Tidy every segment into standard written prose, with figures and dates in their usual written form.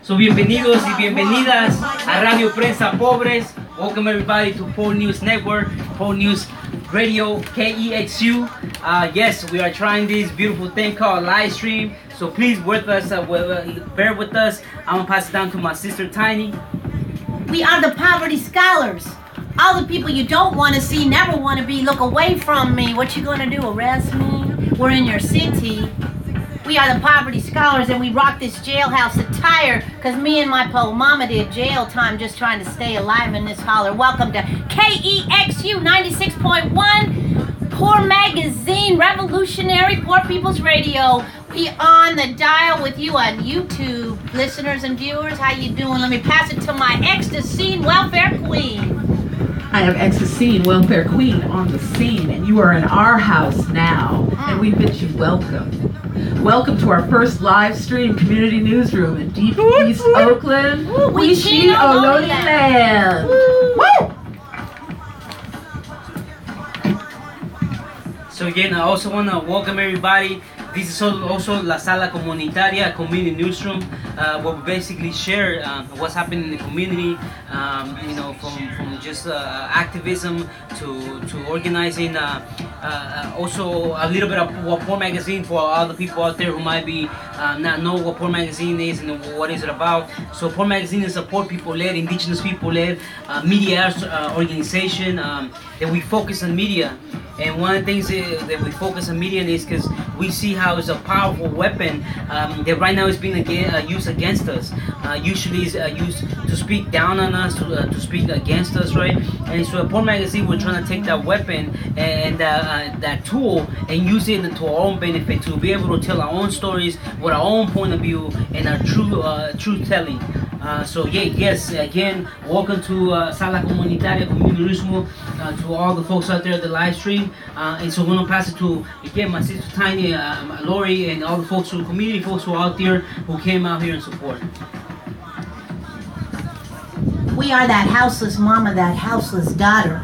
So bienvenidos y bienvenidas a Radio Prensa Pobres. Welcome everybody to Poor News Network, Poor News Radio, KEXU. Yes, we are trying this beautiful thing called live stream. So please bear with us. I'm gonna pass it down to my sister Tiny. We are the poverty scholars. All the people you don't want to see, never want to be, look away from me. What you gonna do, arrest me? We're in your city. We are the poverty scholars, and we rock this jailhouse attire because me and my po mama did jail time just trying to stay alive in this holler. Welcome to KEXU 96.1 Poor Magazine, revolutionary Poor People's Radio. We on the dial with you on YouTube, listeners and viewers. How you doing? Let me pass it to my ecstasy welfare queen. I am Ecstasy, Welfare Queen on the scene, and you are in our house now, and we bid you welcome. Welcome to our first live stream community newsroom in Deep East Oakland. We see land. So again, I also want to welcome everybody. This is also La Sala Comunitaria, community newsroom, where we basically share what's happening in the community, you know, from just activism to organizing. Also a little bit of what Poor Magazine for all the people out there who might be not know what Poor Magazine is and what is it about. So Poor Magazine is a poor people-led, indigenous people-led media organization that we focus on media. And one of the things that we focus on media is because we see how it's a powerful weapon that right now is being used against us. Usually is used to speak down on us, to speak against us, right? And so at Poor Magazine, we're trying to take that weapon and that tool and use it to our own benefit, to be able to tell our own stories with our own point of view and our truth telling. So yeah, yes, again, welcome to Sala Comunitaria, community newsroom, to all the folks out there at the live stream. And so we're gonna pass it to, again, my sister Tiny, Lori, and all the folks, who community folks who are out there who came out here in support. We are that houseless mama, that houseless daughter.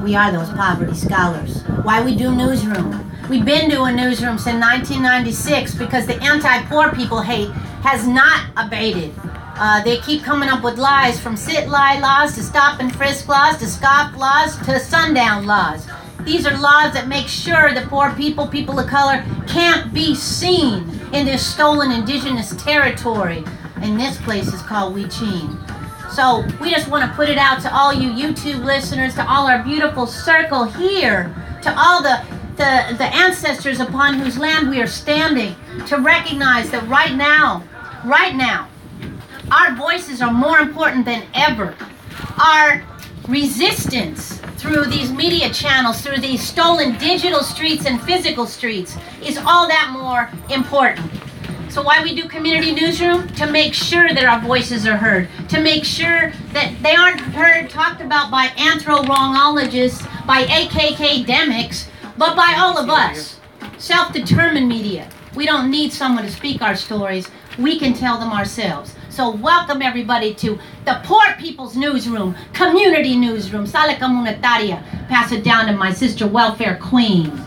We are those poverty scholars. Why we do newsroom? We've been doing newsroom since 1996 because the anti-poor people hate has not abated. They keep coming up with lies, from sit-lie laws to stop and frisk laws to scoff laws to sundown laws. These are laws that make sure the poor people, people of color, can't be seen in this stolen indigenous territory. And this place is called Huchuin. So we just want to put it out to all you YouTube listeners, to all our beautiful circle here, to all the ancestors upon whose land we are standing, to recognize that right now, our voices are more important than ever. Our resistance through these media channels, through these stolen digital streets and physical streets, is all that more important. So why we do community newsroom? To make sure that our voices are heard, to make sure that they aren't heard, talked about by anthro-wrongologists, by AKK-demics, but by all of us. Self-determined media. We don't need someone to speak our stories. We can tell them ourselves. So welcome everybody to the Poor People's Newsroom, Community Newsroom, Sala Comunitaria. Pass it down to my sister Welfare Queen.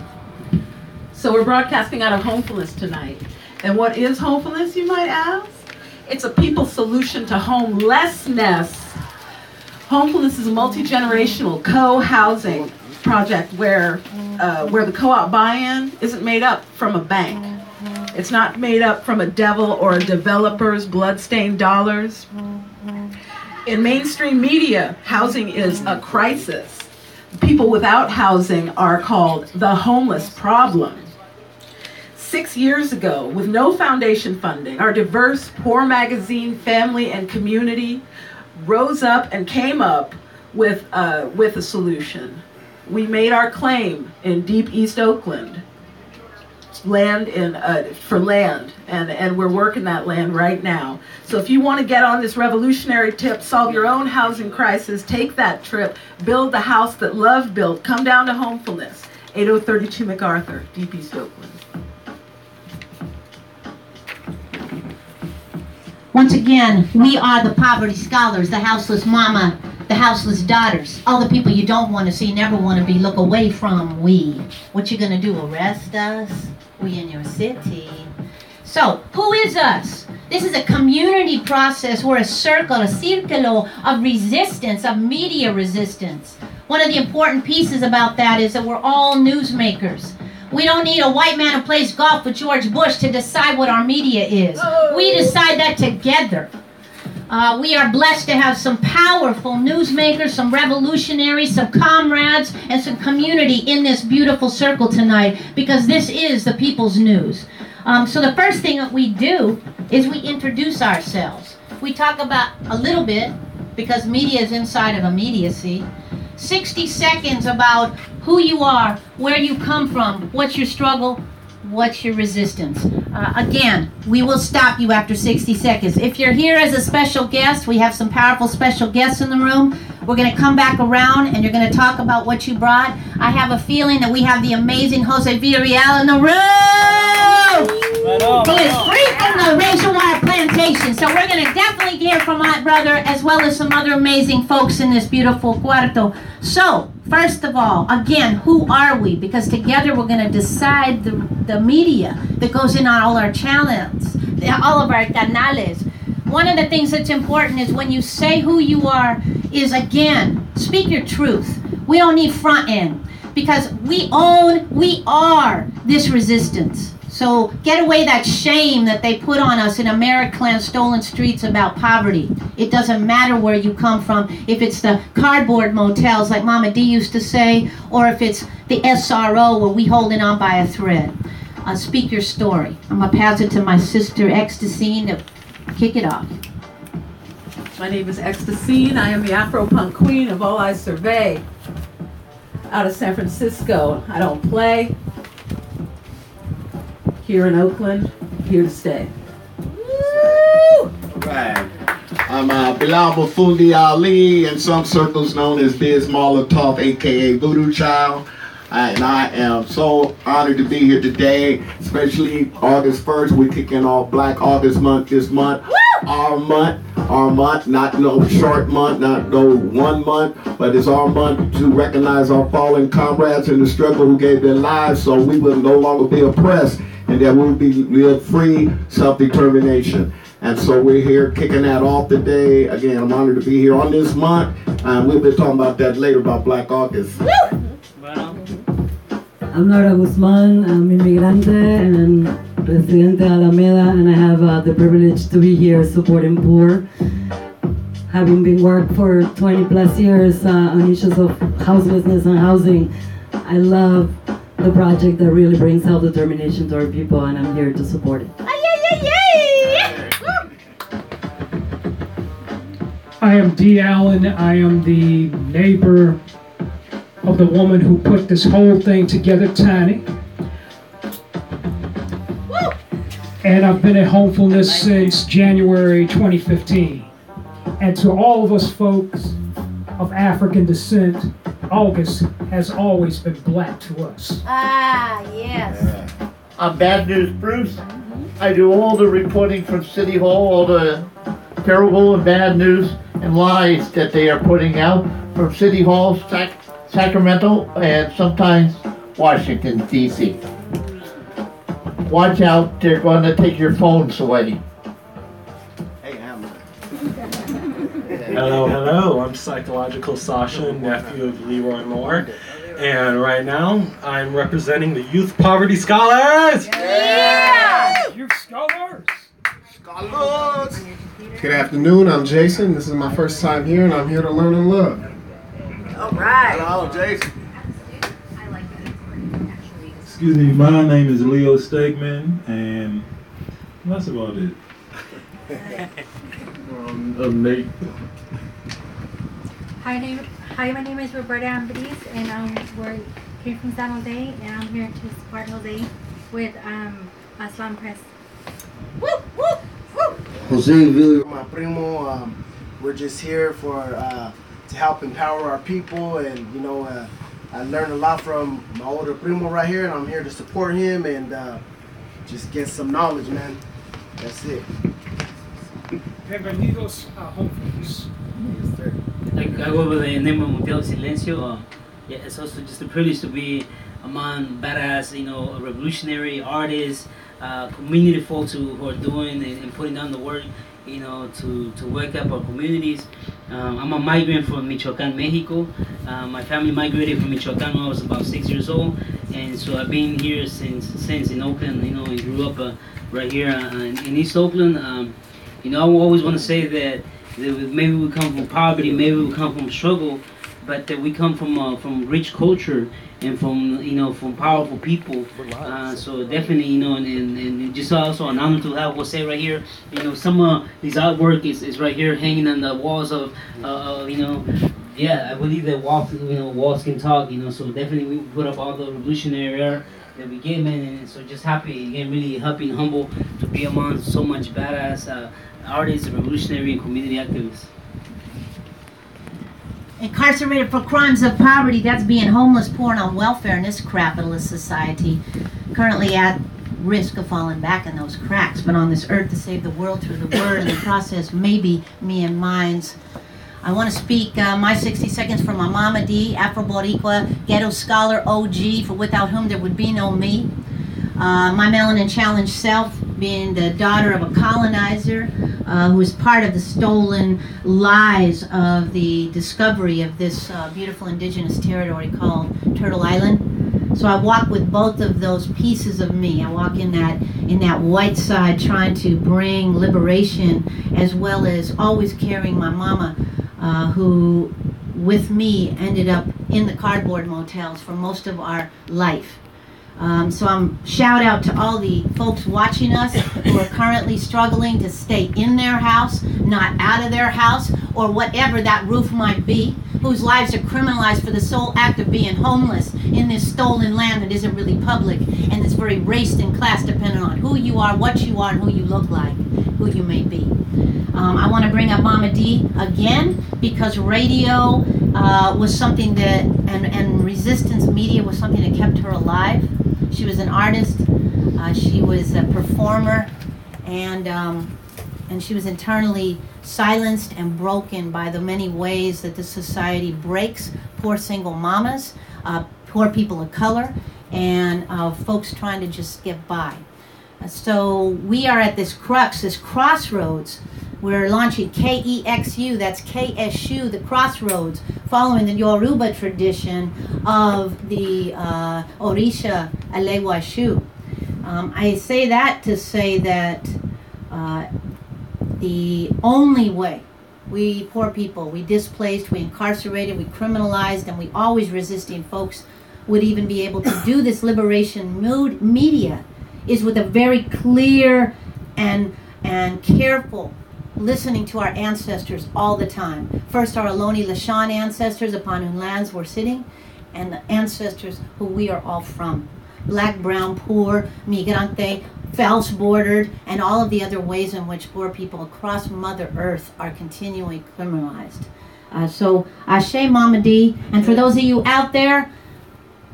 So we're broadcasting out of Homefulness tonight. And what is Homefulness, you might ask? It's a people's solution to homelessness. Homefulness is a multi-generational co-housing project where the co-op buy-in isn't made up from a bank. It's not made up from a devil or a developer's blood-stained dollars. In mainstream media, housing is a crisis. People without housing are called the homeless problem. 6 years ago, with no foundation funding, our diverse Poor Magazine family and community rose up and came up with a solution. We made our claim in Deep East Oakland. For land, and we're working that land right now. So if you want to get on this revolutionary tip, solve your own housing crisis, take that trip, build the house that love built, come down to Homefulness, 8032 MacArthur, Deep East Oakland. Once again, we are the poverty scholars, the houseless mama, the houseless daughters, all the people you don't want to see, never want to be, look away from. We. What you gonna do, arrest us? We in your city. So, who is us? This is a community process. We're a circle, a círculo of resistance, of media resistance. One of the important pieces about that is that we're all newsmakers. We don't need a white man who plays golf with George Bush to decide what our media is. We decide that together. We are blessed to have some powerful newsmakers, some revolutionaries, some comrades, and some community in this beautiful circle tonight, because this is the people's news. So the first thing that we do is we introduce ourselves. We talk about a little bit, because media is inside of immediacy, 60 seconds about who you are, where you come from, what's your struggle, what's your resistance. Again, we will stop you after 60 seconds. If you're here as a special guest, we have some powerful special guests in the room. We're going to come back around and you're going to talk about what you brought. I have a feeling that we have the amazing Jose Villarreal in the room. He is free from the racial wire plantation. So we're going to definitely hear from my brother as well as some other amazing folks in this beautiful cuarto. So, first of all, again, who are we? Because together we're going to decide the media that goes in on all our channels, all of our canales. One of the things that's important is when you say who you are is, again, speak your truth. We don't need front end because we are this resistance. So get away that shame that they put on us in American stolen streets about poverty. It doesn't matter where you come from, if it's the cardboard motels like Mama D used to say, or if it's the SRO where we holding on by a thread. Speak your story. I'm going to pass it to my sister Ecstasine to kick it off. My name is Ecstasine. I am the Afro-punk queen of All Eyes Survey out of San Francisco. I don't play. Here in Oakland, here to stay. Woo! Right. I'm Bilal Mafundi Ali, in some circles known as Biz Molotov, aka Voodoo Child. And I am so honored to be here today, especially August 1st. We're kicking off BlackAugust month this month. Woo! Our month, not no short month, not no 1 month, but it's our month to recognize our fallen comrades in the struggle who gave their lives so we will no longer be oppressed and that we'll live free self-determination. And so we're here kicking that off today. Again, I'm honored to be here on this month. We'll be talking about that later about BlackAugust. I'm Laura Guzman, I'm immigrante and residente de Alameda, and I have the privilege to be here supporting POOR. Having been worked for 20 plus years on issues of houselessness and housing, I love the project that really brings self-determination to our people, and I'm here to support it. I am D. Allen. I am the neighbor of the woman who put this whole thing together, Tani. And I've been at Homefulness since January 2015. And to all of us folks of African descent, August has always been black to us. Ah, yes. I'm Bad News Bruce. I do all the reporting from City Hall, all the terrible and bad news and lies that they are putting out from City Hall, Sacramento, and sometimes Washington, D.C. Watch out, they're going to take your phones away. Hello, hello, I'm Psychological Sasha, nephew of Leroy Moore, and right now I'm representing the Youth Poverty Scholars! Yeah! Youth Scholars! Scholars! Good afternoon, I'm Jason. This is my first time here and I'm here to learn and love. Alright. Hello, Jason. Excuse me, my name is Leo Stegman, and that's about it. I'm Nate. Hi, my name is Roberta Ambris, and we came from San Jose, and I'm here to support Jose with Aslan Press. Woo, woo, woo. Jose Villarreal, my primo. We're just here for to help empower our people, and you know, I learned a lot from my older primo right here, and I'm here to support him and just get some knowledge, man. That's it. Bienvenidos a Homefulness. Like I go by the name of Mundial Silencio. Yeah, it's also just a privilege to be among badass, you know, revolutionary artists, community folks who are doing and putting down the work, you know, to wake up our communities. I'm a migrant from Michoacan, Mexico. My family migrated from Michoacan when I was about 6 years old, and so I've been here since in Oakland. You know, I grew up right here in East Oakland. You know, I always want to say that maybe we come from poverty, maybe we come from struggle, but that we come from rich culture and from powerful people. So definitely, you know, and just also an honor to have Jose right here. You know, some of his artwork is right here hanging on the walls of you know. Yeah, I believe that walls can talk. You know, so definitely we put up all the revolutionary art that we get, man. And so just happy again, really happy and humble to be among so much badass artists, revolutionary, and community activists. Incarcerated for crimes of poverty, that's being homeless, poor, and on welfare in this capitalist society, currently at risk of falling back in those cracks, but on this earth to save the world through the word and the process, maybe me and mine's. I want to speak my 60 seconds for my Mama D, Afro-Boricua, ghetto scholar, OG, for without whom there would be no me. My melanin challenged self, being the daughter of a colonizer who is part of the stolen lies of the discovery of this beautiful indigenous territory called Turtle Island. So I walk with both of those pieces of me. I walk in that white side, trying to bring liberation, as well as always carrying my mama, who with me ended up in the cardboard motels for most of our life. So I'm shout out to all the folks watching us who are currently struggling to stay in their house, not out of their house, or whatever that roof might be, whose lives are criminalized for the sole act of being homeless in this stolen land that isn't really public, and it's very race and class dependent on who you are, what you are, and who you look like, who you may be. I want to bring up Mama D again, because radio was something that, and resistance media was something that kept her alive. She was an artist, she was a performer, and she was internally silenced and broken by the many ways that this society breaks poor single mamas, poor people of color, and folks trying to just get by. So we are at this crux, this crossroads. We're launching KEXU, that's KSU, the crossroads, following the Yoruba tradition of the Orisha Alewashu. I say that to say that the only way we poor people, we displaced, we incarcerated, we criminalized, and we always resisting folks would even be able to do this liberation media is with a very clear and careful listening to our ancestors all the time. First, our Ohlone Lashan ancestors upon whose lands we're sitting, and the ancestors who we are all from. Black, brown, poor, migrante, false bordered, and all of the other ways in which poor people across Mother Earth are continually criminalized. So, Ashe Mama D, and for those of you out there,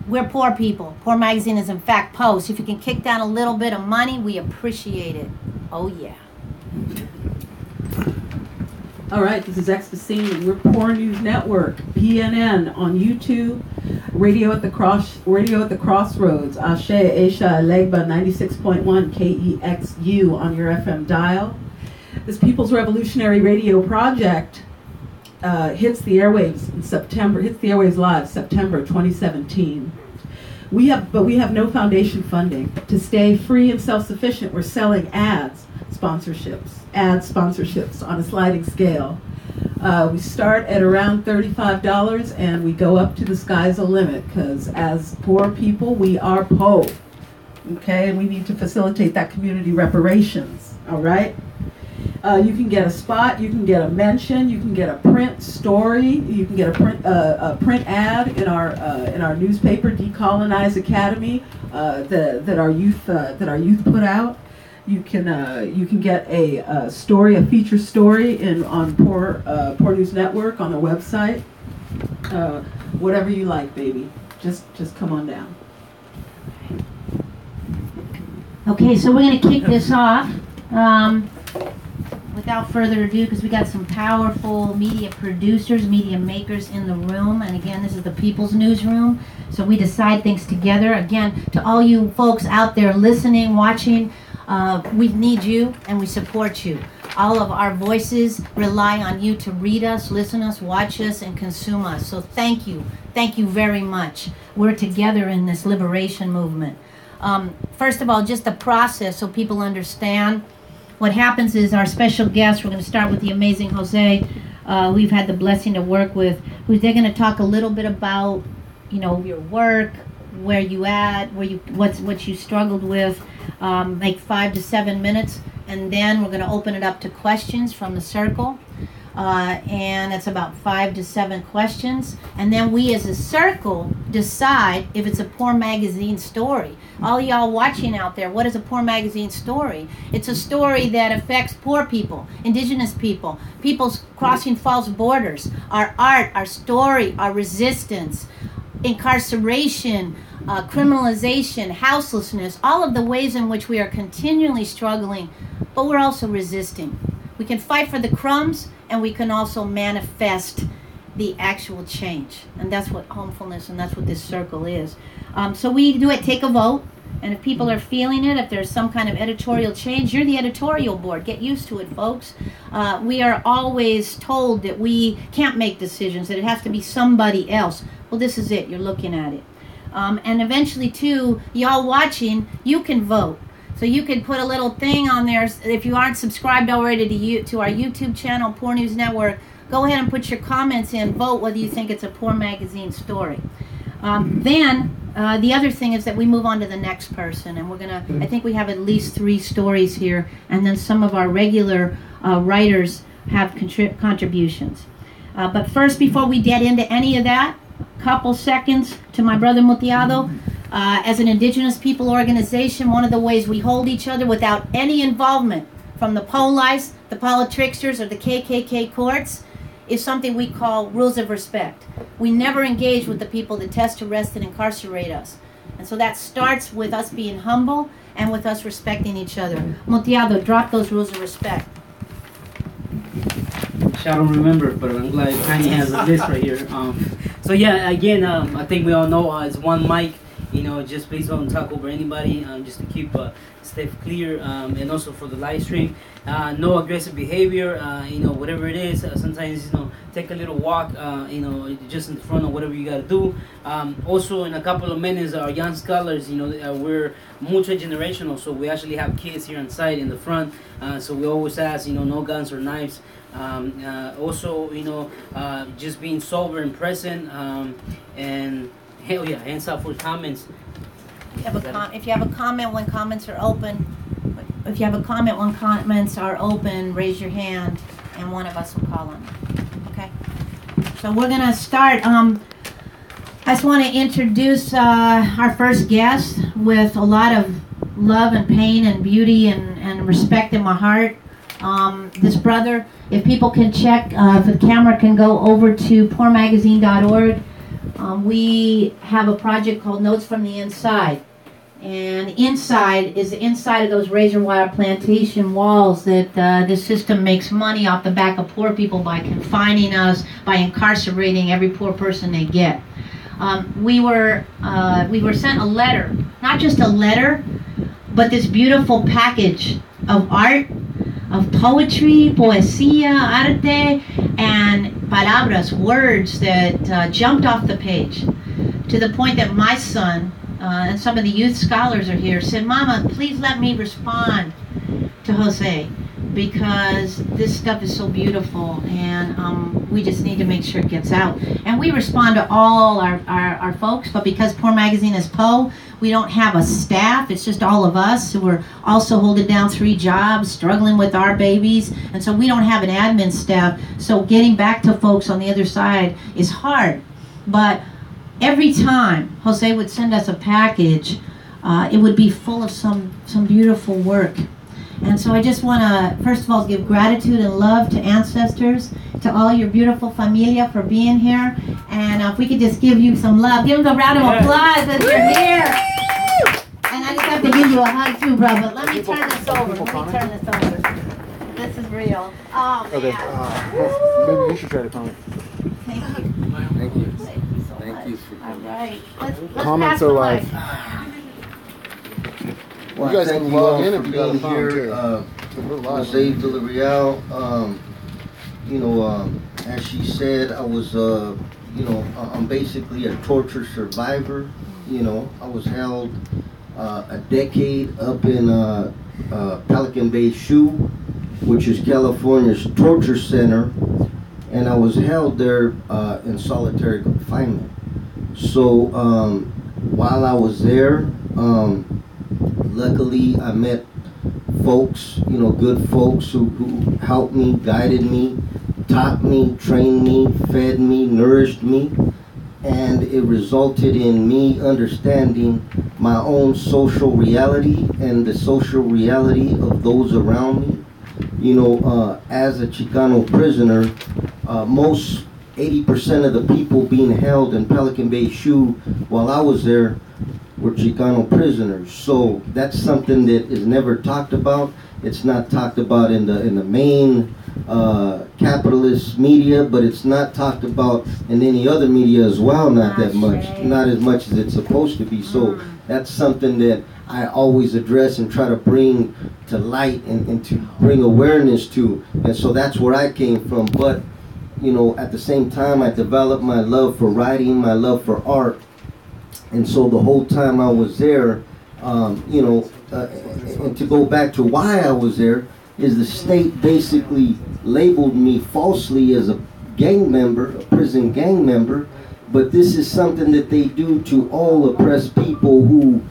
we're poor people. Poor Magazine is in fact post. If you can kick down a little bit of money, we appreciate it. Oh yeah. All right, this is Ecstasy. We're Poor News Network, PNN on YouTube, Radio at the Crossroads, Ashe Aisha Alegba 96.1 KEXU on your FM dial. This People's Revolutionary Radio Project hits the airwaves in September. Hits the airwaves live September 2017. We have no foundation funding. To stay free and self-sufficient, we're selling ad sponsorships on a sliding scale. We start at around $35 and we go up to the sky's the limit, because as poor people, we are po. Okay, and we need to facilitate that community reparations. All right. You can get a spot, you can get a mention, you can get a print story, you can get a print ad in our newspaper, Decolonize Academy, that our youth put out. You can get a story, a feature story on Poor News Network on the website. Whatever you like, baby. Just come on down. Okay, so we're going to kick this off. without further ado, because we got some powerful media producers, media makers in the room, and again, this is the People's Newsroom, so we decide things together. Again, to all you folks out there listening, watching, we need you and we support you. All of our voices rely on you to read us, listen us, watch us, and consume us. So thank you. Thank you very much. We're together in this liberation movement. First of all, just the process so people understand. What happens is our special guest, we're going to start with the amazing Jose, we've had the blessing to work with, they're going to talk a little bit about, you know, your work, where you at, what you struggled with, like 5 to 7 minutes, and then we're going to open it up to questions from the circle, and it's about 5 to 7 questions, and then we as a circle decide if it's a Poor Magazine story. All y'all watching out there, what is a Poor Magazine story? It's a story that affects poor people, indigenous people, people's crossing false borders, our art, our story, our resistance, incarceration, criminalization, houselessness, all of the ways in which we are continually struggling, but we're also resisting. We can fight for the crumbs, and we can also manifest the actual change. And that's what Homefulness, and that's what this circle is. So we do it, take a vote, and if people are feeling it, if there's some kind of editorial change, you're the editorial board. Get used to it, folks. We are always told that we can't make decisions, that it has to be somebody else. Well, this is it. You're looking at it. And eventually, too, y'all watching, you can vote. So you can put a little thing on there. If you aren't subscribed already to our YouTube channel, Poor News Network, go ahead and put your comments in. Vote whether you think it's a Poor Magazine story. Then the other thing is that we move on to the next person, and we're gonna. I think we have at least 3 stories here, and then some of our regular writers have contributions. But first, before we get into any of that, a couple seconds to my brother Muteado. As an indigenous people organization, one of the ways we hold each other without any involvement from the police, the politricksters, or the KKK courts is something we call rules of respect. We never engage with the people that test, arrest, and incarcerate us. And so that starts with us being humble and with us respecting each other. Muteado, drop those rules of respect. I don't remember, but I'm glad Tiny has a list right here. So yeah, again, I think we all know it's one mic. You know, just please don't talk over anybody, just to keep stuff clear, and also for the live stream, no aggressive behavior, you know, whatever it is, sometimes, you know, take a little walk, you know, just in front of whatever you got to do. Also, in a couple of minutes, our young scholars, you know, we're multi-generational, so we actually have kids here on site in the front, so we always ask, you know, no guns or knives. Also, you know, just being sober and present, and hell yeah, hands up for comments. If you have a comment when comments are open, raise your hand, and one of us will call on you. Okay. So we're gonna start. I just want to introduce our first guest with a lot of love and pain and beauty and respect in my heart. This brother, if people can check, if the camera can go over to poormagazine.org. We have a project called Notes from the Inside, and inside is the inside of those razor wire plantation walls that this system makes money off the back of poor people by confining us, by incarcerating every poor person they get. We were sent a letter, not just a letter, but this beautiful package of art, of poetry, poesía, arte, and palabras, words that jumped off the page, to the point that my son and some of the youth scholars are here, said, "Mama, please let me respond to Jose, because this stuff is so beautiful, and we just need to make sure it gets out." And we respond to all our folks, but because Poor Magazine is Poe, we don't have a staff. It's just all of us who are also holding down 3 jobs, struggling with our babies, and so we don't have an admin staff. So getting back to folks on the other side is hard. But every time Jose would send us a package, it would be full of some beautiful work. And so I just want to, first of all, give gratitude and love to ancestors, to all your beautiful familia for being here. And if we could just give you some love, give them a round of applause as you're here. And I just have to give you a hug too, bro, but let me turn this over. This is real. Oh, man. Okay, maybe you should try to comment. Thank you. Thank you. Thank you so Thank much. you. All right. Let's Comments pass are the live. mic. Well, You guys thank can you log all in for if you got a being phone, here. too. We're live. Jose Villarreal, you know, as she said, I was, you know, I'm basically a torture survivor. You know, I was held a decade up in Pelican Bay SHU, which is California's torture center, and I was held there in solitary confinement. So while I was there, luckily I met folks, you know, good folks who helped me, guided me, taught me, trained me, fed me, nourished me, and it resulted in me understanding my own social reality and the social reality of those around me. You know, as a Chicano prisoner, most 80% of the people being held in Pelican Bay SHU while I was there were Chicano prisoners. So that's something that is never talked about. It's not talked about in the main capitalist media, but it's not talked about in any other media as well, not that much, not as much as it's supposed to be. So that's something that I always address and try to bring to light and to bring awareness to. And so that's where I came from. But, you know, at the same time, I developed my love for writing, my love for art. And so the whole time I was there, you know, and to go back to why I was there, is the state basically labeled me falsely as a gang member, a prison gang member. But this is something that they do to all oppressed people who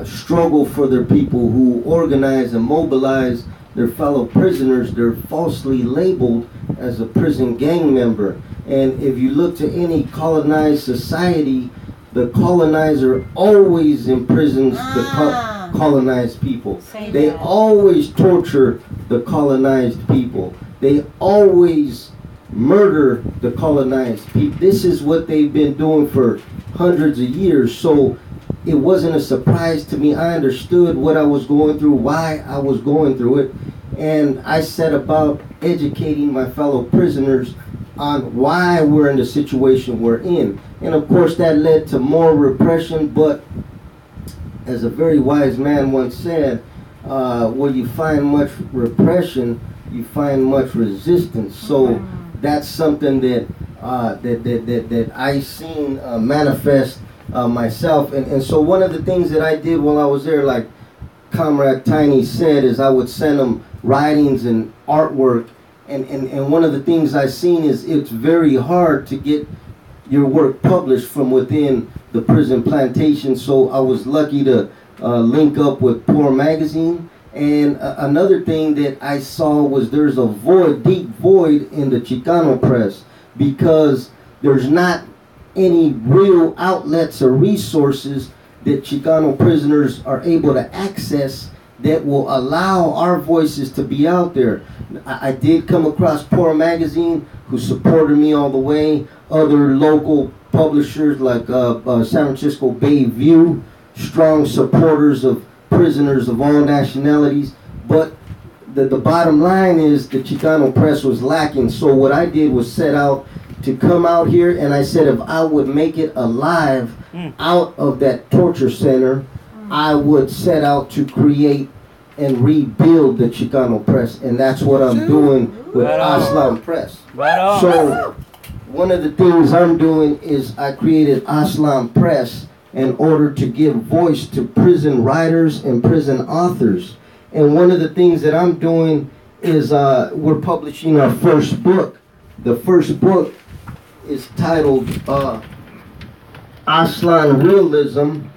struggle for their people, who organize and mobilize their fellow prisoners. They're falsely labeled as a prison gang member. And if you look to any colonized society, the colonizer always imprisons the colonized people. They always torture the colonized people. They always murder the colonized people. This is what they've been doing for hundreds of years. So it wasn't a surprise to me. I understood what I was going through, why I was going through it, and I set about educating my fellow prisoners on why we're in the situation we're in. And of course that led to more repression, but as a very wise man once said, where you find much repression, you find much resistance. So that's something that that I seen manifest myself. And so one of the things that I did while I was there, like Comrade Tiny said, is I would send them writings and artwork. And one of the things I've seen is it's very hard to get your work published from within the prison plantation. So I was lucky to link up with POOR Magazine. And another thing that I saw was there's a void, deep void in the Chicano press, because there's not any real outlets or resources that Chicano prisoners are able to access that will allow our voices to be out there. I did come across POOR Magazine, who supported me all the way. Other local publishers like San Francisco Bay View, strong supporters of prisoners of all nationalities. But the bottom line is the Chicano press was lacking. So what I did was set out to come out here, and I said if I would make it alive out of that torture center, I would set out to create and rebuild the Chicano press, and that's what I'm doing with Aslan Press. So one of the things I'm doing is I created Aslan Press in order to give voice to prison writers and prison authors. And one of the things that I'm doing is we're publishing our first book. The first book is titled Aslan Realism,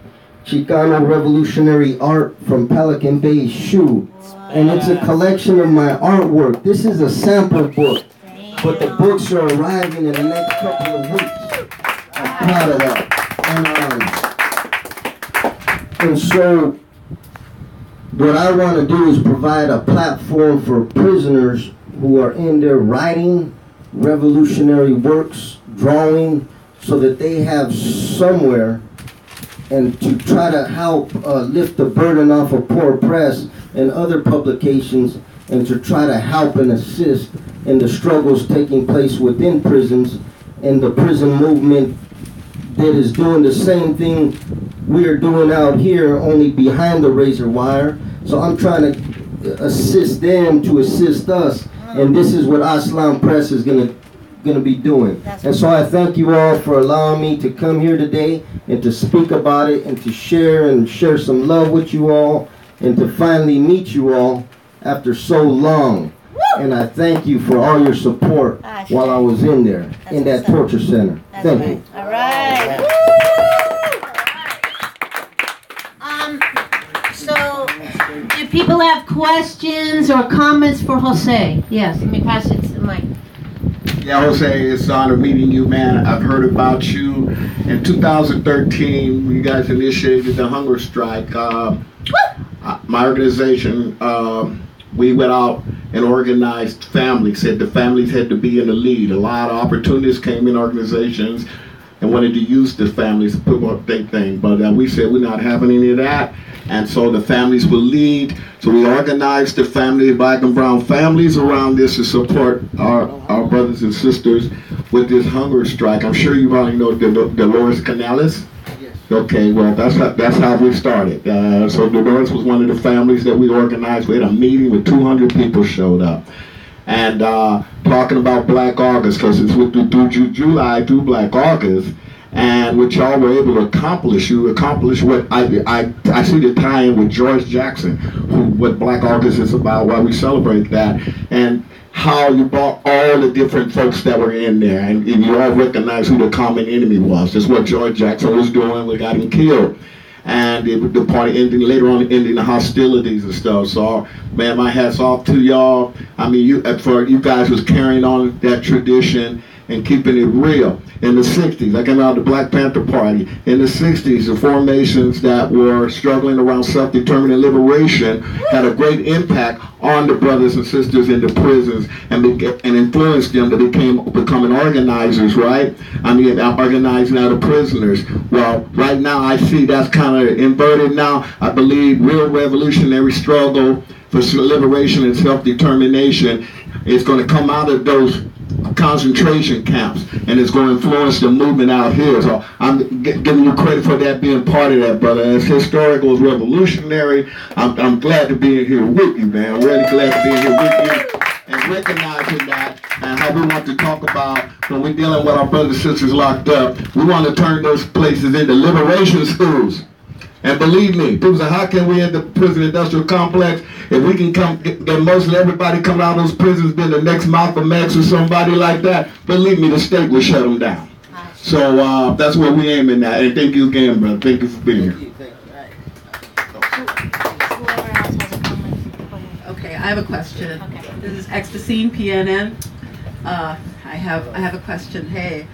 Chicano Revolutionary Art from Pelican Bay SHU. And it's a collection of my artwork. This is a sample book, but the books are arriving in the next couple of weeks. I'm proud of that. And so what I want to do is provide a platform for prisoners who are in there writing revolutionary works, drawing, so that they have somewhere, and to try to help lift the burden off of POOR Press and other publications and to try to help and assist in the struggles taking place within prisons and the prison movement that is doing the same thing we are doing out here, only behind the razor wire. So I'm trying to assist them to assist us, and this is what Aslam Press is gonna be doing. And so I thank you all for allowing me to come here today and to speak about it and to share some love with you all and to finally meet you all after so long. And I thank you for all your support while I was in there, in that torture center. Thank you. All right. So, do people have questions or comments for Jose? Yes, let me pass it to the mic. Yeah, Jose, it's an honor meeting you, man. I've heard about you. In 2013, when you guys initiated the hunger strike, my organization, we went out and organized families, said the families had to be in the lead. A lot of opportunities came in organizations and wanted to use the families to put what they think. But we said we're not having any of that. And so the families will lead. So we organized the family, Black and Brown families around this to support our brothers and sisters with this hunger strike. I'm sure you already know Dolores Canales. Yes. Okay, well, that's how we started. So Dolores was one of the families that we organized. We had a meeting with 200 people showed up. And talking about BlackAugust, because it's with through July through BlackAugust, and what y'all were able to accomplish. You accomplished what I see the tie-in with George Jackson, what BlackAugust is about, why we celebrate that, and how you brought all the different folks that were in there, and you all recognize who the common enemy was. That's what George Jackson was doing. We got him killed. And the party ending later on, ending the hostilities and stuff. So, man, my hats off to y'all. I mean, for you guys was carrying on that tradition and keeping it real. In the 60s, I came out of the Black Panther Party. In the 60s, the formations that were struggling around self-determined liberation had a great impact on the brothers and sisters in the prisons and influenced them to becoming organizers, right? I mean, organizing out of prisoners. Well, right now I see that's kind of inverted now. I believe real revolutionary struggle for liberation and self-determination is going to come out of those concentration camps, and it's going to influence the movement out here. So I'm giving you credit for that, being part of that, brother. It's historical, it's revolutionary. I'm glad to be here with you, man. I'm really glad to be here with you and recognizing that, and how we want to talk about when we're dealing with our brothers and sisters locked up. We want to turn those places into liberation schools. And believe me, people say, how can we in the prison industrial complex, if we can get mostly everybody coming out of those prisons, being the next Malcolm X or somebody like that, believe me, the state will shut them down. So that's where we aiming at. And thank you again, brother. Thank you for being here. Okay, I have a question. Okay. This is Ecstasy PNN. I have a question. Hey,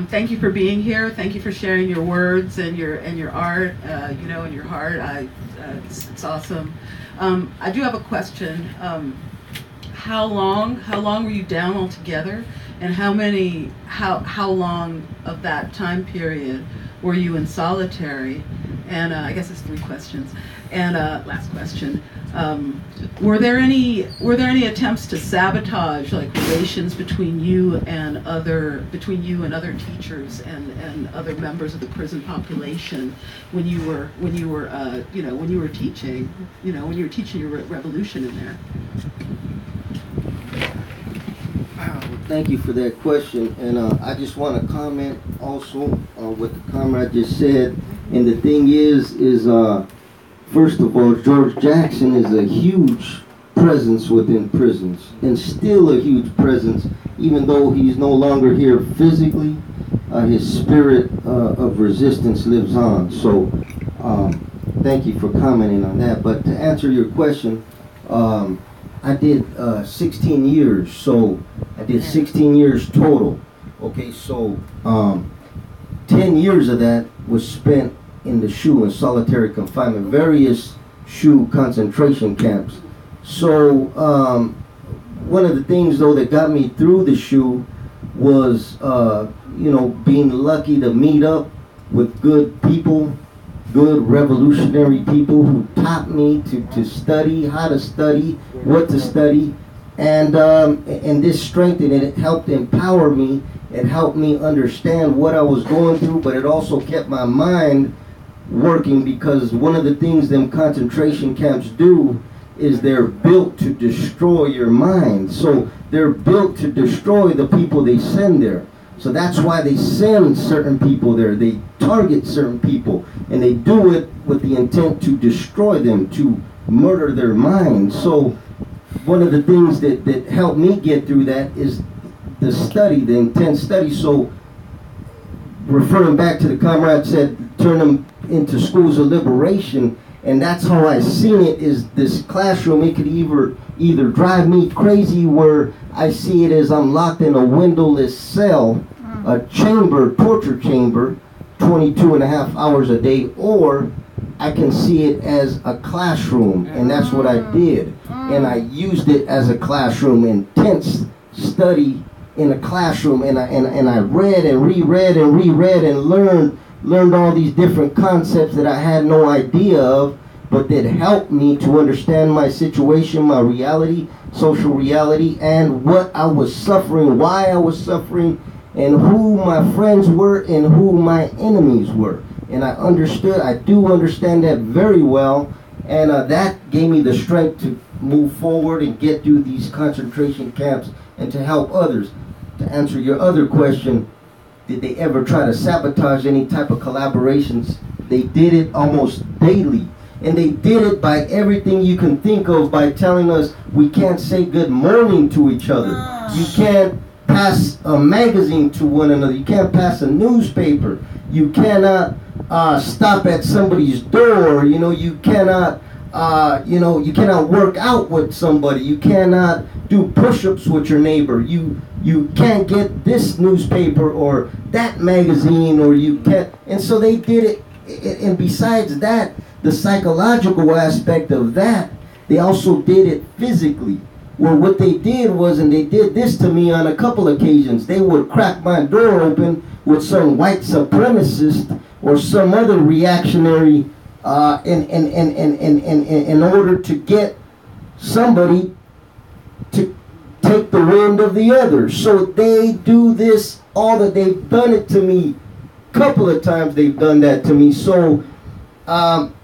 thank you for being here. Thank you for sharing your words and your art. You know, and your heart. It's awesome. I do have a question. How long were you down altogether, and how long of that time period were you in solitary? And I guess it's 3 questions. And last question. Were there any attempts to sabotage like relations between you and other teachers and other members of the prison population when you were teaching your revolution in there? Thank you for that question, and I just want to comment also on what the comrade just said. And the thing is first of all, George Jackson is a huge presence within prisons, and still a huge presence, even though he's no longer here physically. His spirit of resistance lives on. So thank you for commenting on that. But to answer your question, I did 16 years, so I did 16 years total. Okay, so 10 years of that was spent in the SHU, in solitary confinement, various SHU concentration camps. So one of the things though that got me through the SHU was being lucky to meet up with good people good revolutionary people who taught me to study, how to study, what to study. And this strengthened it. It helped empower me. It helped me understand what I was going through, but it also kept my mind working, because one of the things them concentration camps do is they're built to destroy your mind. So they're built to destroy the people they send there. So that's why they send certain people there. They target certain people, and they do it with the intent to destroy them, to murder their mind. So one of the things that helped me get through that is the study, the intense study. So referring back to the comrade said, turn them into schools of liberation, and that's how I seen it, is this classroom. It could either drive me crazy, where I see it as I'm locked in a windowless cell, a chamber, torture chamber, 22.5 hours a day, or I can see it as a classroom, and that's what I did. And I used it as a classroom, intense study in a classroom, and I read and reread and reread and learned all these different concepts that I had no idea of, but that helped me to understand my situation, my reality, social reality, and what I was suffering, why I was suffering, and who my friends were and who my enemies were. And I do understand that very well, and that gave me the strength to move forward and get through these concentration camps and to help others. To answer your other question, did they ever try to sabotage any type of collaborations? They did it almost daily. And they did it by everything you can think of, by telling us we can't say good morning to each other. You can't pass a magazine to one another. You can't pass a newspaper. You cannot stop at somebody's door. You know, you cannot you cannot work out with somebody. You cannot do push-ups with your neighbor. You can't get this newspaper or that magazine, or you can't. And so they did it. And besides that, the psychological aspect of that, they also did it physically. Well, what they did was, and they did this to me on a couple occasions, they would crack my door open with some white supremacist or some other reactionary in order to get somebody to take the wind of the other. So they do this, all that they've done it to me. Couple of times they've done that to me. So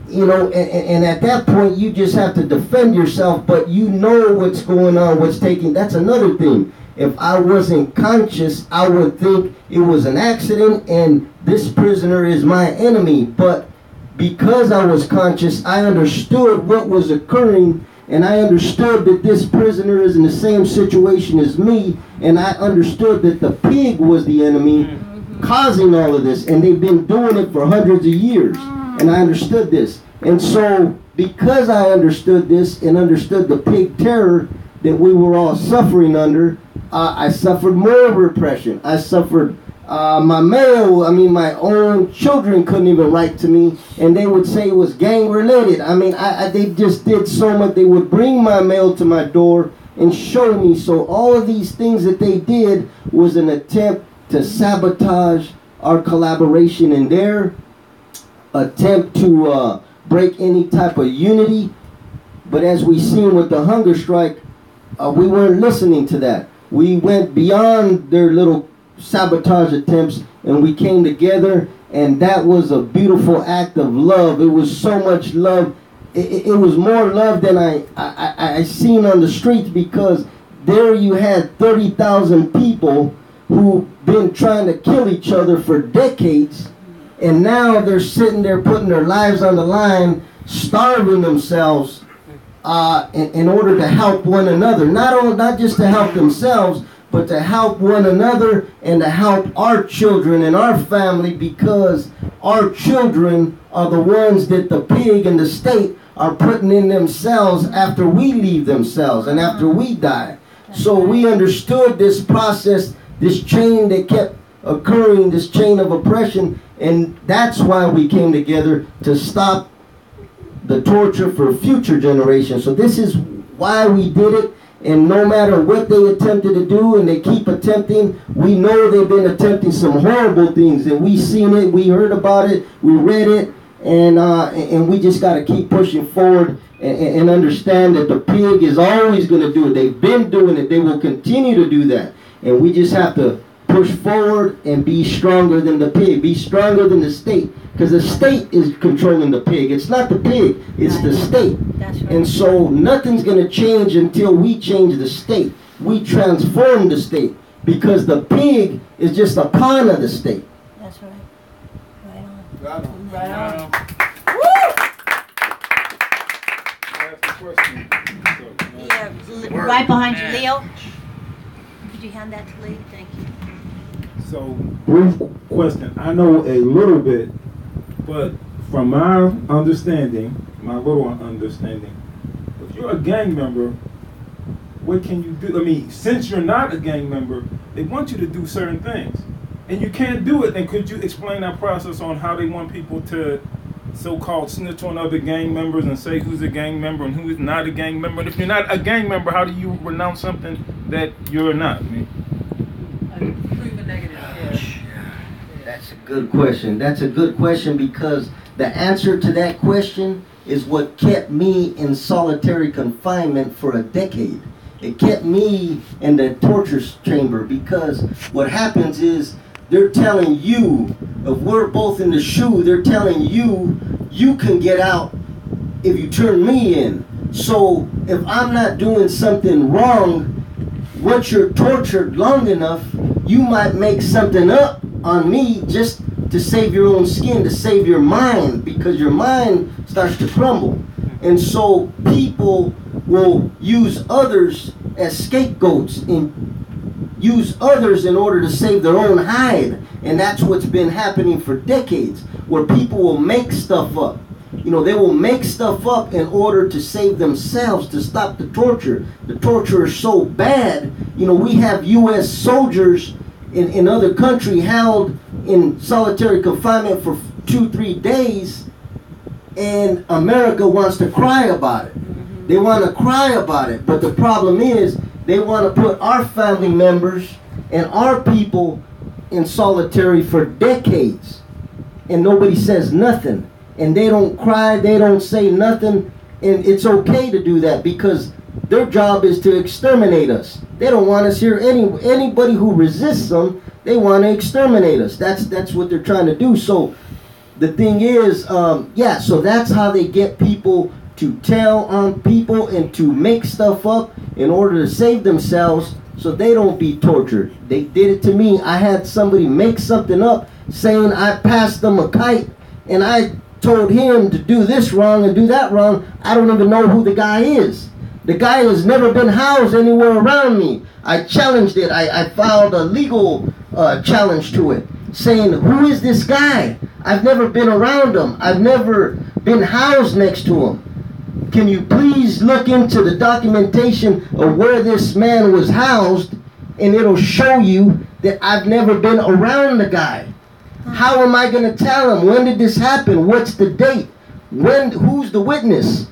you know, and at that point you just have to defend yourself, but you know what's going on, what's taking. That's another thing. If I wasn't conscious, I would think it was an accident and this prisoner is my enemy. But because I was conscious, I understood what was occurring, and I understood that this prisoner is in the same situation as me, and I understood that the pig was the enemy causing all of this, and they've been doing it for hundreds of years. And I understood this. And so, because I understood this and understood the pig terror that we were all suffering under, I suffered more repression. I suffered my own children couldn't even write to me, and they would say it was gang related. I mean, they just did so much. They would bring my mail to my door and show me. So all of these things that they did was an attempt to sabotage our collaboration in their attempt to break any type of unity. But as we seen with the hunger strike, we weren't listening to that. We went beyond their little sabotage attempts, and we came together, and that was a beautiful act of love. It was so much love. It was more love than I seen on the streets, because there you had 30,000 people who've been trying to kill each other for decades, and now they're sitting there putting their lives on the line, starving themselves in order to help one another. Not just to help themselves, but to help one another and to help our children and our family, because our children are the ones that the pig and the state are putting in themselves after we leave themselves and after we die. So we understood this process, this chain that kept occurring, this chain of oppression, and that's why we came together, to stop the torture for future generations. So this is why we did it. And no matter what they attempted to do, and they keep attempting, we know they've been attempting some horrible things, and we seen it, we heard about it, we read it, And we just got to keep pushing forward and understand that the pig is always going to do it. They've been doing it. They will continue to do that. And we just have to push forward and be stronger than the pig. Be stronger than the state. Because the state is controlling the pig. It's not the pig. It's the state. That's right. And so nothing's going to change until we change the state. We transform the state. Because the pig is just a pawn of the state. That's right. Right on. Right on. Right on. Yeah, right behind you, Leo. Could you hand that to Lee? Thank you. So, brief question. I know a little bit, but from my understanding, my little understanding, if you're a gang member, what can you do? I mean, since you're not a gang member, they want you to do certain things, and you can't do it. And could you explain that process on how they want people to so-called snitch on other gang members and say who's a gang member and who is not a gang member? And if you're not a gang member, how do you renounce something that you're not? I mean, Prove a negative. That's a good question. That's a good question because the answer to that question is what kept me in solitary confinement for a decade. It kept me in the torture chamber because what happens is they're telling you, if we're both in the shoe, they're telling you, you can get out if you turn me in. So if I'm not doing something wrong, once you're tortured long enough, you might make something up on me just to save your own skin, to save your mind, because your mind starts to crumble. And so people will use others as scapegoats and use others in order to save their own hide. And that's what's been happening for decades, where people will make stuff up. You know, they will make stuff up in order to save themselves, to stop the torture. The torture is so bad. You know, we have U.S. soldiers in other countries held in solitary confinement for 2-3 days, and America wants to cry about it. They want to cry about it, but the problem is they want to put our family members and our people in solitary for decades, and nobody says nothing. And they don't cry, they don't say nothing, and it's okay to do that because their job is to exterminate us. They don't want us here. Anybody who resists them, they want to exterminate us. That's what they're trying to do. So the thing is, yeah, so that's how they get people to tell on people and to make stuff up in order to save themselves so they don't be tortured. They did it to me. I had somebody make something up saying I passed them a kite and I told him to do this wrong and do that wrong. I don't even know who the guy is. The guy has never been housed anywhere around me. I challenged it. I filed a legal challenge to it, saying, who is this guy? I've never been around him. I've never been housed next to him. Can you please look into the documentation of where this man was housed, and it'll show you that I've never been around the guy. How am I going to tell him? When did this happen? What's the date? Who's the witness?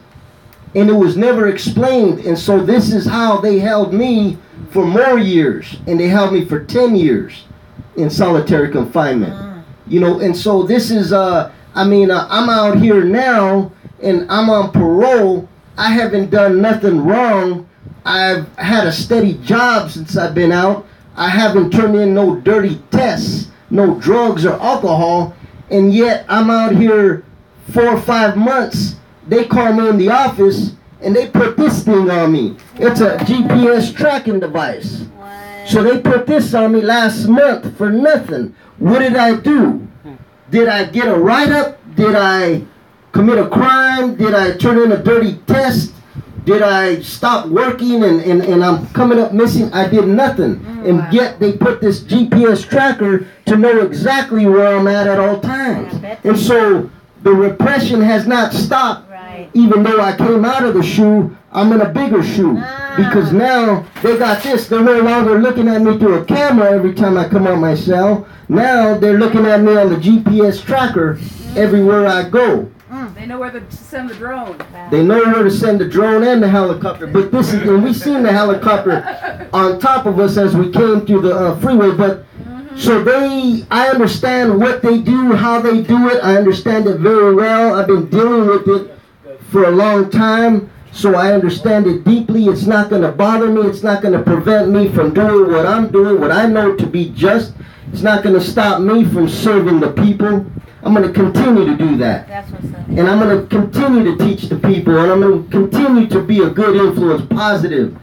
And it was never explained. And so this is how they held me for more years. And they held me for 10 years in solitary confinement. You know, and so this is, I'm out here now and I'm on parole. I haven't done nothing wrong. I've had a steady job since I've been out. I haven't turned in no dirty tests, no drugs or alcohol, and yet I'm out here 4 or 5 months. They call me in the office and they put this thing on me. It's a GPS tracking device. So they put this on me last month for nothing. What did I do? Did I get a write-up? Did I commit a crime? Did I turn in a dirty test? Did I stop working and I'm coming up missing? I did nothing. And yet they put this GPS tracker to know exactly where I'm at all times. And so the repression has not stopped. Even though I came out of the shoe, I'm in a bigger shoe. Because now they got this. They're no longer looking at me through a camera every time I come out my cell. Now they're looking at me on the GPS tracker everywhere I go. They know where to send the drone. They know where to send the drone and the helicopter. But this is when we seen the helicopter on top of us as we came through the freeway. But So I understand what they do, how they do it. I understand it very well. I've been dealing with it for a long time. So I understand it deeply. It's not going to bother me. It's not going to prevent me from doing what I'm doing, what I know to be just. It's not going to stop me from serving the people. I'm going to continue to do that. That's what's up. And I'm going to continue to teach the people. And I'm going to continue to be a good influence, positive,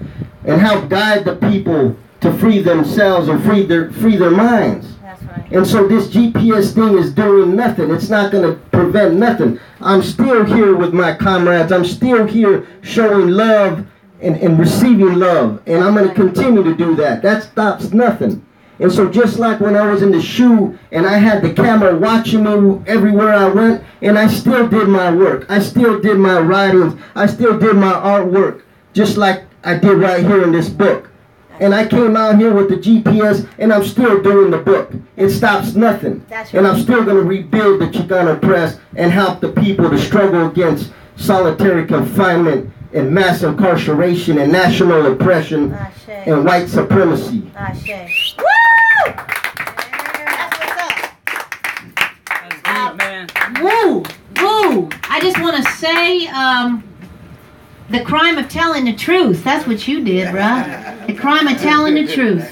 and help guide the people to free themselves and free their minds. That's right. And so this GPS thing is doing nothing. It's not going to prevent nothing. I'm still here with my comrades. I'm still here showing love and receiving love. And I'm going to continue to do that. That stops nothing. And so just like when I was in the SHU and I had the camera watching me everywhere I went, and I still did my work. I still did my writings. I still did my artwork, just like I did right here in this book. And I came out here with the GPS, and I'm still doing the book. It stops nothing. That's and right. I'm still going to rebuild the Chicano press and help the people to struggle against solitary confinement and mass incarceration and national oppression and white supremacy. Ashe. Woo! That's what's up. That's deep, man. Woo! Woo! I just want to say, the crime of telling the truth. That's what you did, bruh. The crime of telling the truth.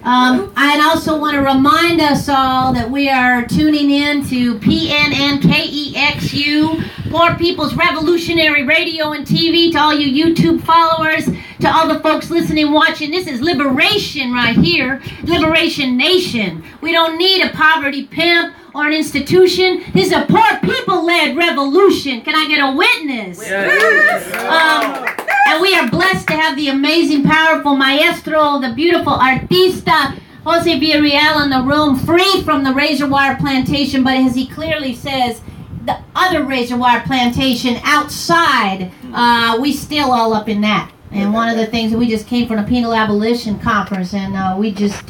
I also want to remind us all that we are tuning in to PNN-KEXU, Poor People's Revolutionary Radio and TV, to all you YouTube followers, to all the folks listening, watching. This is liberation right here. Liberation Nation. We don't need a poverty pimp or an institution. This is a poor people-led revolution. Can I get a witness? And we are blessed to have the amazing, powerful maestro, the beautiful artista, Jose Villarreal in the room, free from the razor wire plantation, but as he clearly says, the other razor wire plantation outside, we still all up in that. And one of the things, we just came from a penal abolition conference, and we just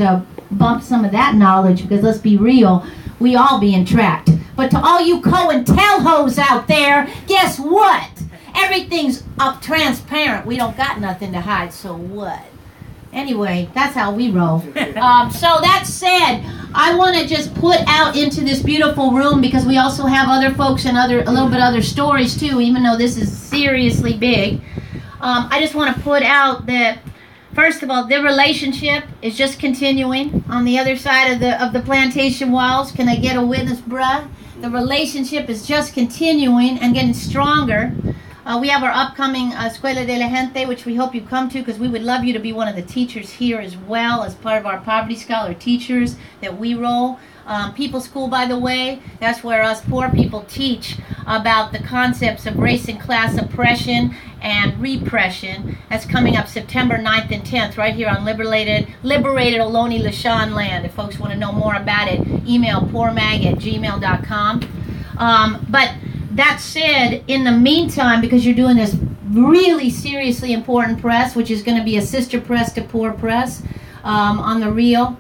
bumped some of that knowledge, because let's be real, we all being trapped. But to all you COINTELHOs out there, guess what? Everything's up transparent. We don't got nothing to hide, so what? Anyway, that's how we roll. So that said, I want to just put out into this beautiful room, because we also have other folks and a little bit other stories too, even though this is seriously big. I just want to put out that, first of all, the relationship is just continuing on the other side of the plantation walls. Can I get a witness, bruh? The relationship is just continuing and getting stronger. We have our upcoming Escuela de la Gente, which we hope you come to, because we would love you to be one of the teachers here as well, as part of our Poverty Scholar teachers that we roll. People School, by the way, that's where us poor people teach about the concepts of race and class oppression and repression. That's coming up September 9th and 10th, right here on liberated Ohlone Lashawn land. If folks want to know more about it, email poormag@gmail.com. But that said, in the meantime, because you're doing this really seriously important press, which is going to be a sister press to Poor Press on the real,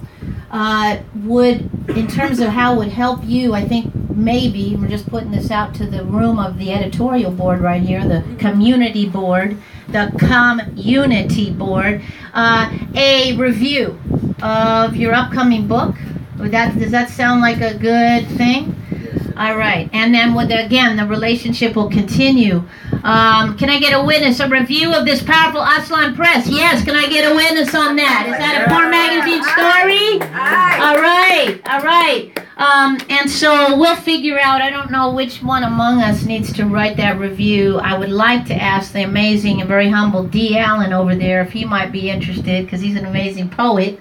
in terms of how it would help you, I think maybe, we're just putting this out to the room of the editorial board right here, the community board, a review of your upcoming book. Does that sound like a good thing? All right, and then again, the relationship will continue. Can I get a witness? A review of this powerful Aslan press? Yes, can I get a witness on that? Is that a Poor Magazine story? All right. And so we'll figure out, I don't know which one among us needs to write that review. I would like to ask the amazing and very humble D. Allen over there if he might be interested, because he's an amazing poet.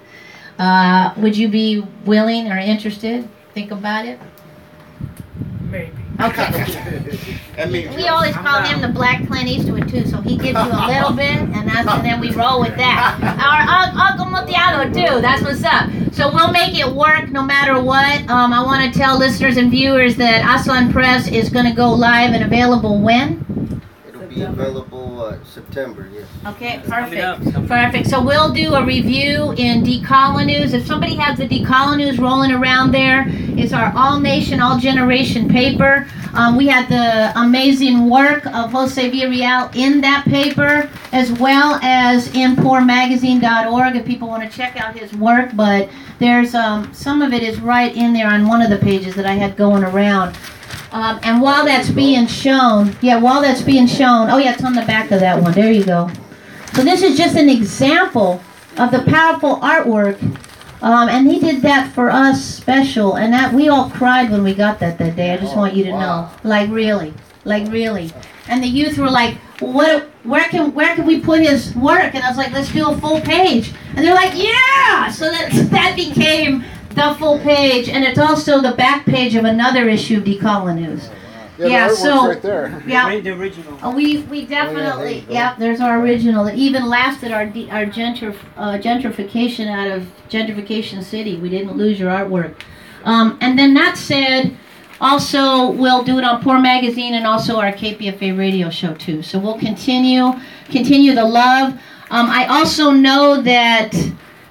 Would you be willing or interested? Think about it. Maybe. Okay. We always call him the Black Clint Eastwood too, so he gives you a little bit, and then we roll with that. Our Uncle Motiago too. That's what's up. So we'll make it work no matter what. I want to tell listeners and viewers that Aslan Press is going to go live and available when? It'll be available September, yes. Okay, coming up. perfect. Perfect. So we'll do a review in Decolonize. If somebody has the Decolonize rolling around there, it's our all nation, all generation paper. We had the amazing work of Jose Villarreal in that paper, as well as in POORmagazine.org if people want to check out his work. But there's some of it is right in there on one of the pages that I had going around. And while that's being shown, oh yeah, it's on the back of that one. There you go. So this is just an example of the powerful artwork. And he did that for us special, and that we all cried when we got that day. I just want you to know, like really. And the youth were like, "What? Where can we put his work?" And I was like, "Let's do a full page." And they're like, "Yeah!" So that became the full page, and it's also the back page of another issue of Decolonize. Yeah, so right there. Yeah, the original. We definitely there's our original. It even lasted our gentrification out of Gentrification City. We didn't lose your artwork. And then that said, also we'll do it on Poor Magazine and also our KPFA radio show too. So we'll continue the love. I also know that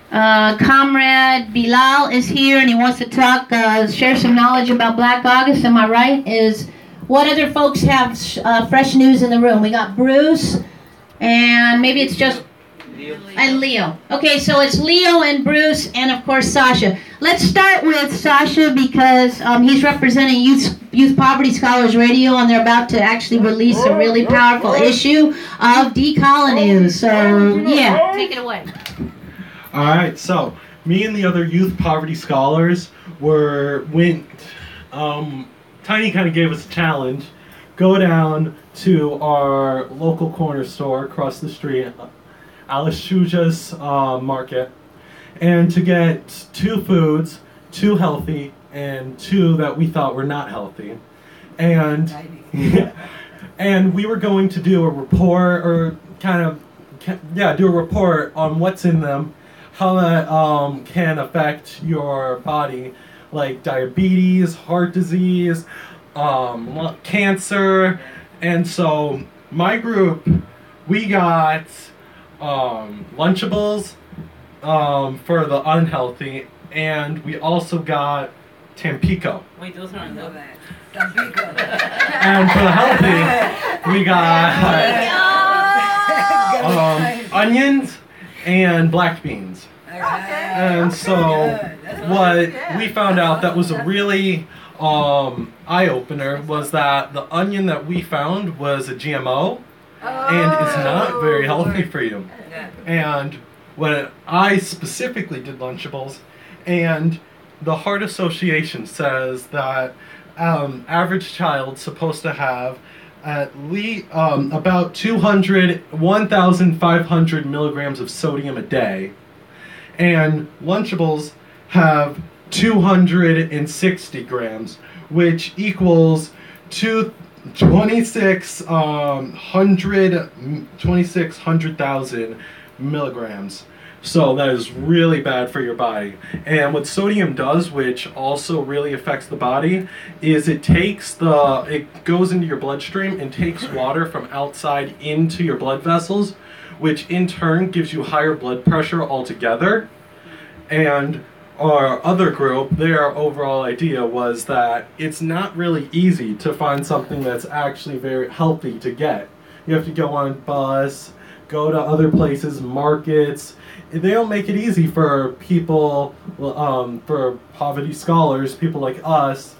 Comrade Bilal is here and he wants to talk, share some knowledge about BlackAugust. Am I right? What other folks have fresh news in the room? We got Bruce, and maybe it's just Leo. Okay, so it's Leo and Bruce, and of course Sasha. Let's start with Sasha because he's representing Youth Poverty Scholars Radio, and they're about to actually release a really powerful issue of Decolonize. So yeah, take it away. All right, so me and the other Youth Poverty Scholars went. Tiny kind of gave us a challenge. Go down to our local corner store across the street, Alice Shuja's market, and to get 2 foods, 2 healthy, and 2 that we thought were not healthy. And and we were going to do a report, or do a report on what's in them, how that can affect your body, like diabetes, heart disease, cancer. And so my group, we got Lunchables for the unhealthy, and we also got Tampico. Wait, those aren't that. And for the healthy, we got onions and black beans. And so what we found out that was a really eye-opener was that the onion that we found was a GMO and is not very healthy for you. And when I specifically did Lunchables, and the Heart Association says that average child's supposed to have at least about 1,500 milligrams of sodium a day. And Lunchables have 260 grams, which equals 2,600,000 milligrams. So that is really bad for your body. And what sodium does, which also really affects the body, is it goes into your bloodstream and takes water from outside into your blood vessels, which in turn gives you higher blood pressure altogether. And our other group, their overall idea was that it's not really easy to find something that's actually very healthy to get. You have to go on a bus, go to other places, markets. They don't make it easy for people, for poverty scholars, people like us,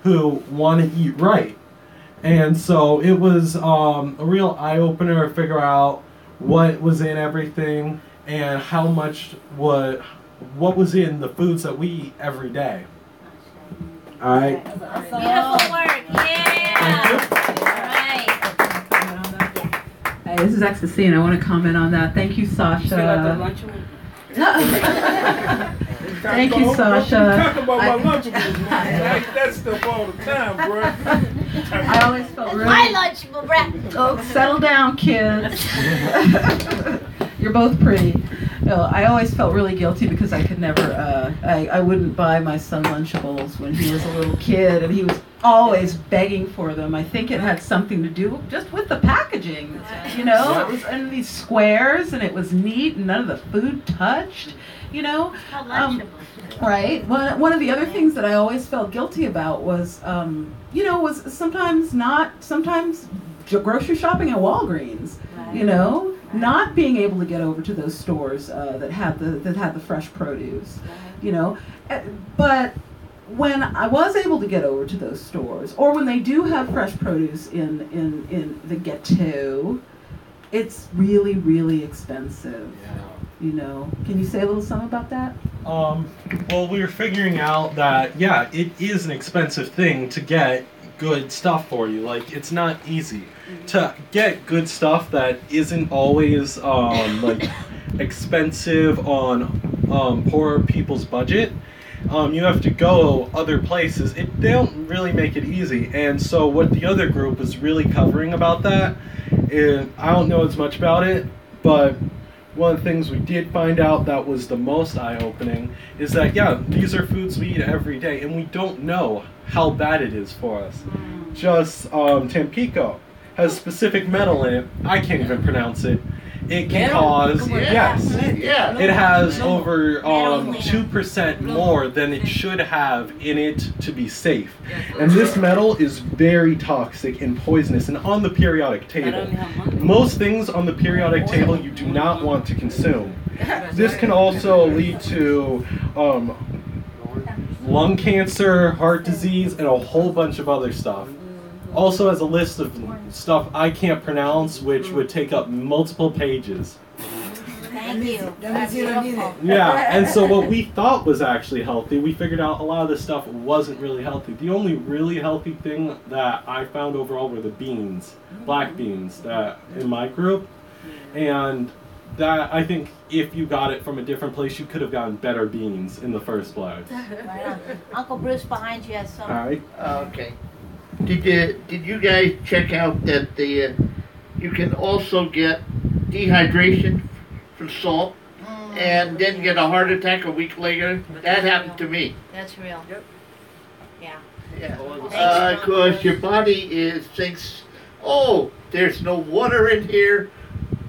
who want to eat right. And so it was a real eye-opener to figure out what was in everything and how much what was in the foods that we eat every day. All right. Beautiful work. Yeah. Hey, this is Ecstasy, and I want to comment on that. Thank you, Sasha. Thank you, Sasha. Talk about my Lunchables, man. I like that stuff all the time, bro. I always felt really... My Lunchable, Brett. Oh, settle down, kids. You're both pretty. No, I always felt really guilty because I could never, I wouldn't buy my son Lunchables when he was a little kid, and he was always begging for them. I think it had something to do just with the packaging. You know, it was in these squares and it was neat and none of the food touched. You know, right? One of the other things that I always felt guilty about was, you know, was sometimes grocery shopping at Walgreens. You know, not being able to get over to those stores that had the fresh produce. You know, but when I was able to get over to those stores, or when they do have fresh produce in the ghetto, it's really, really expensive. You know, can you say a little something about that? Well, we were figuring out that, yeah, it is an expensive thing to get good stuff for you. Like, it's not easy to get good stuff that isn't always, like, expensive on poor people's budget. You have to go other places. They don't really make it easy. And so what the other group was really covering about that, and I don't know as much about it, but one of the things we did find out that was the most eye-opening is that, yeah, these are foods we eat every day, and we don't know how bad it is for us. Just Tampico has specific metal in it. I can't even pronounce it. It can cause, yes, it has over 2% more than it should have in it to be safe. And this metal is very toxic and poisonous and on the periodic table. Most things on the periodic table you do not want to consume. This can also lead to lung cancer, heart disease, and a whole bunch of other stuff. Also has a list of stuff I can't pronounce, which would take up multiple pages. Thank you. That's beautiful. Yeah, and so what we thought was actually healthy, we figured out a lot of this stuff wasn't really healthy. The only really healthy thing that I found overall were the beans, black beans, that in my group. And that, I think, if you got it from a different place, you could have gotten better beans in the first place. Right on. Uncle Bruce behind you has some. All right. Okay. Did you guys check out that you can also get dehydration from salt and then get a heart attack a week later? That happened to me. That's real. Yeah. Yeah. Because your body thinks, oh, there's no water in here.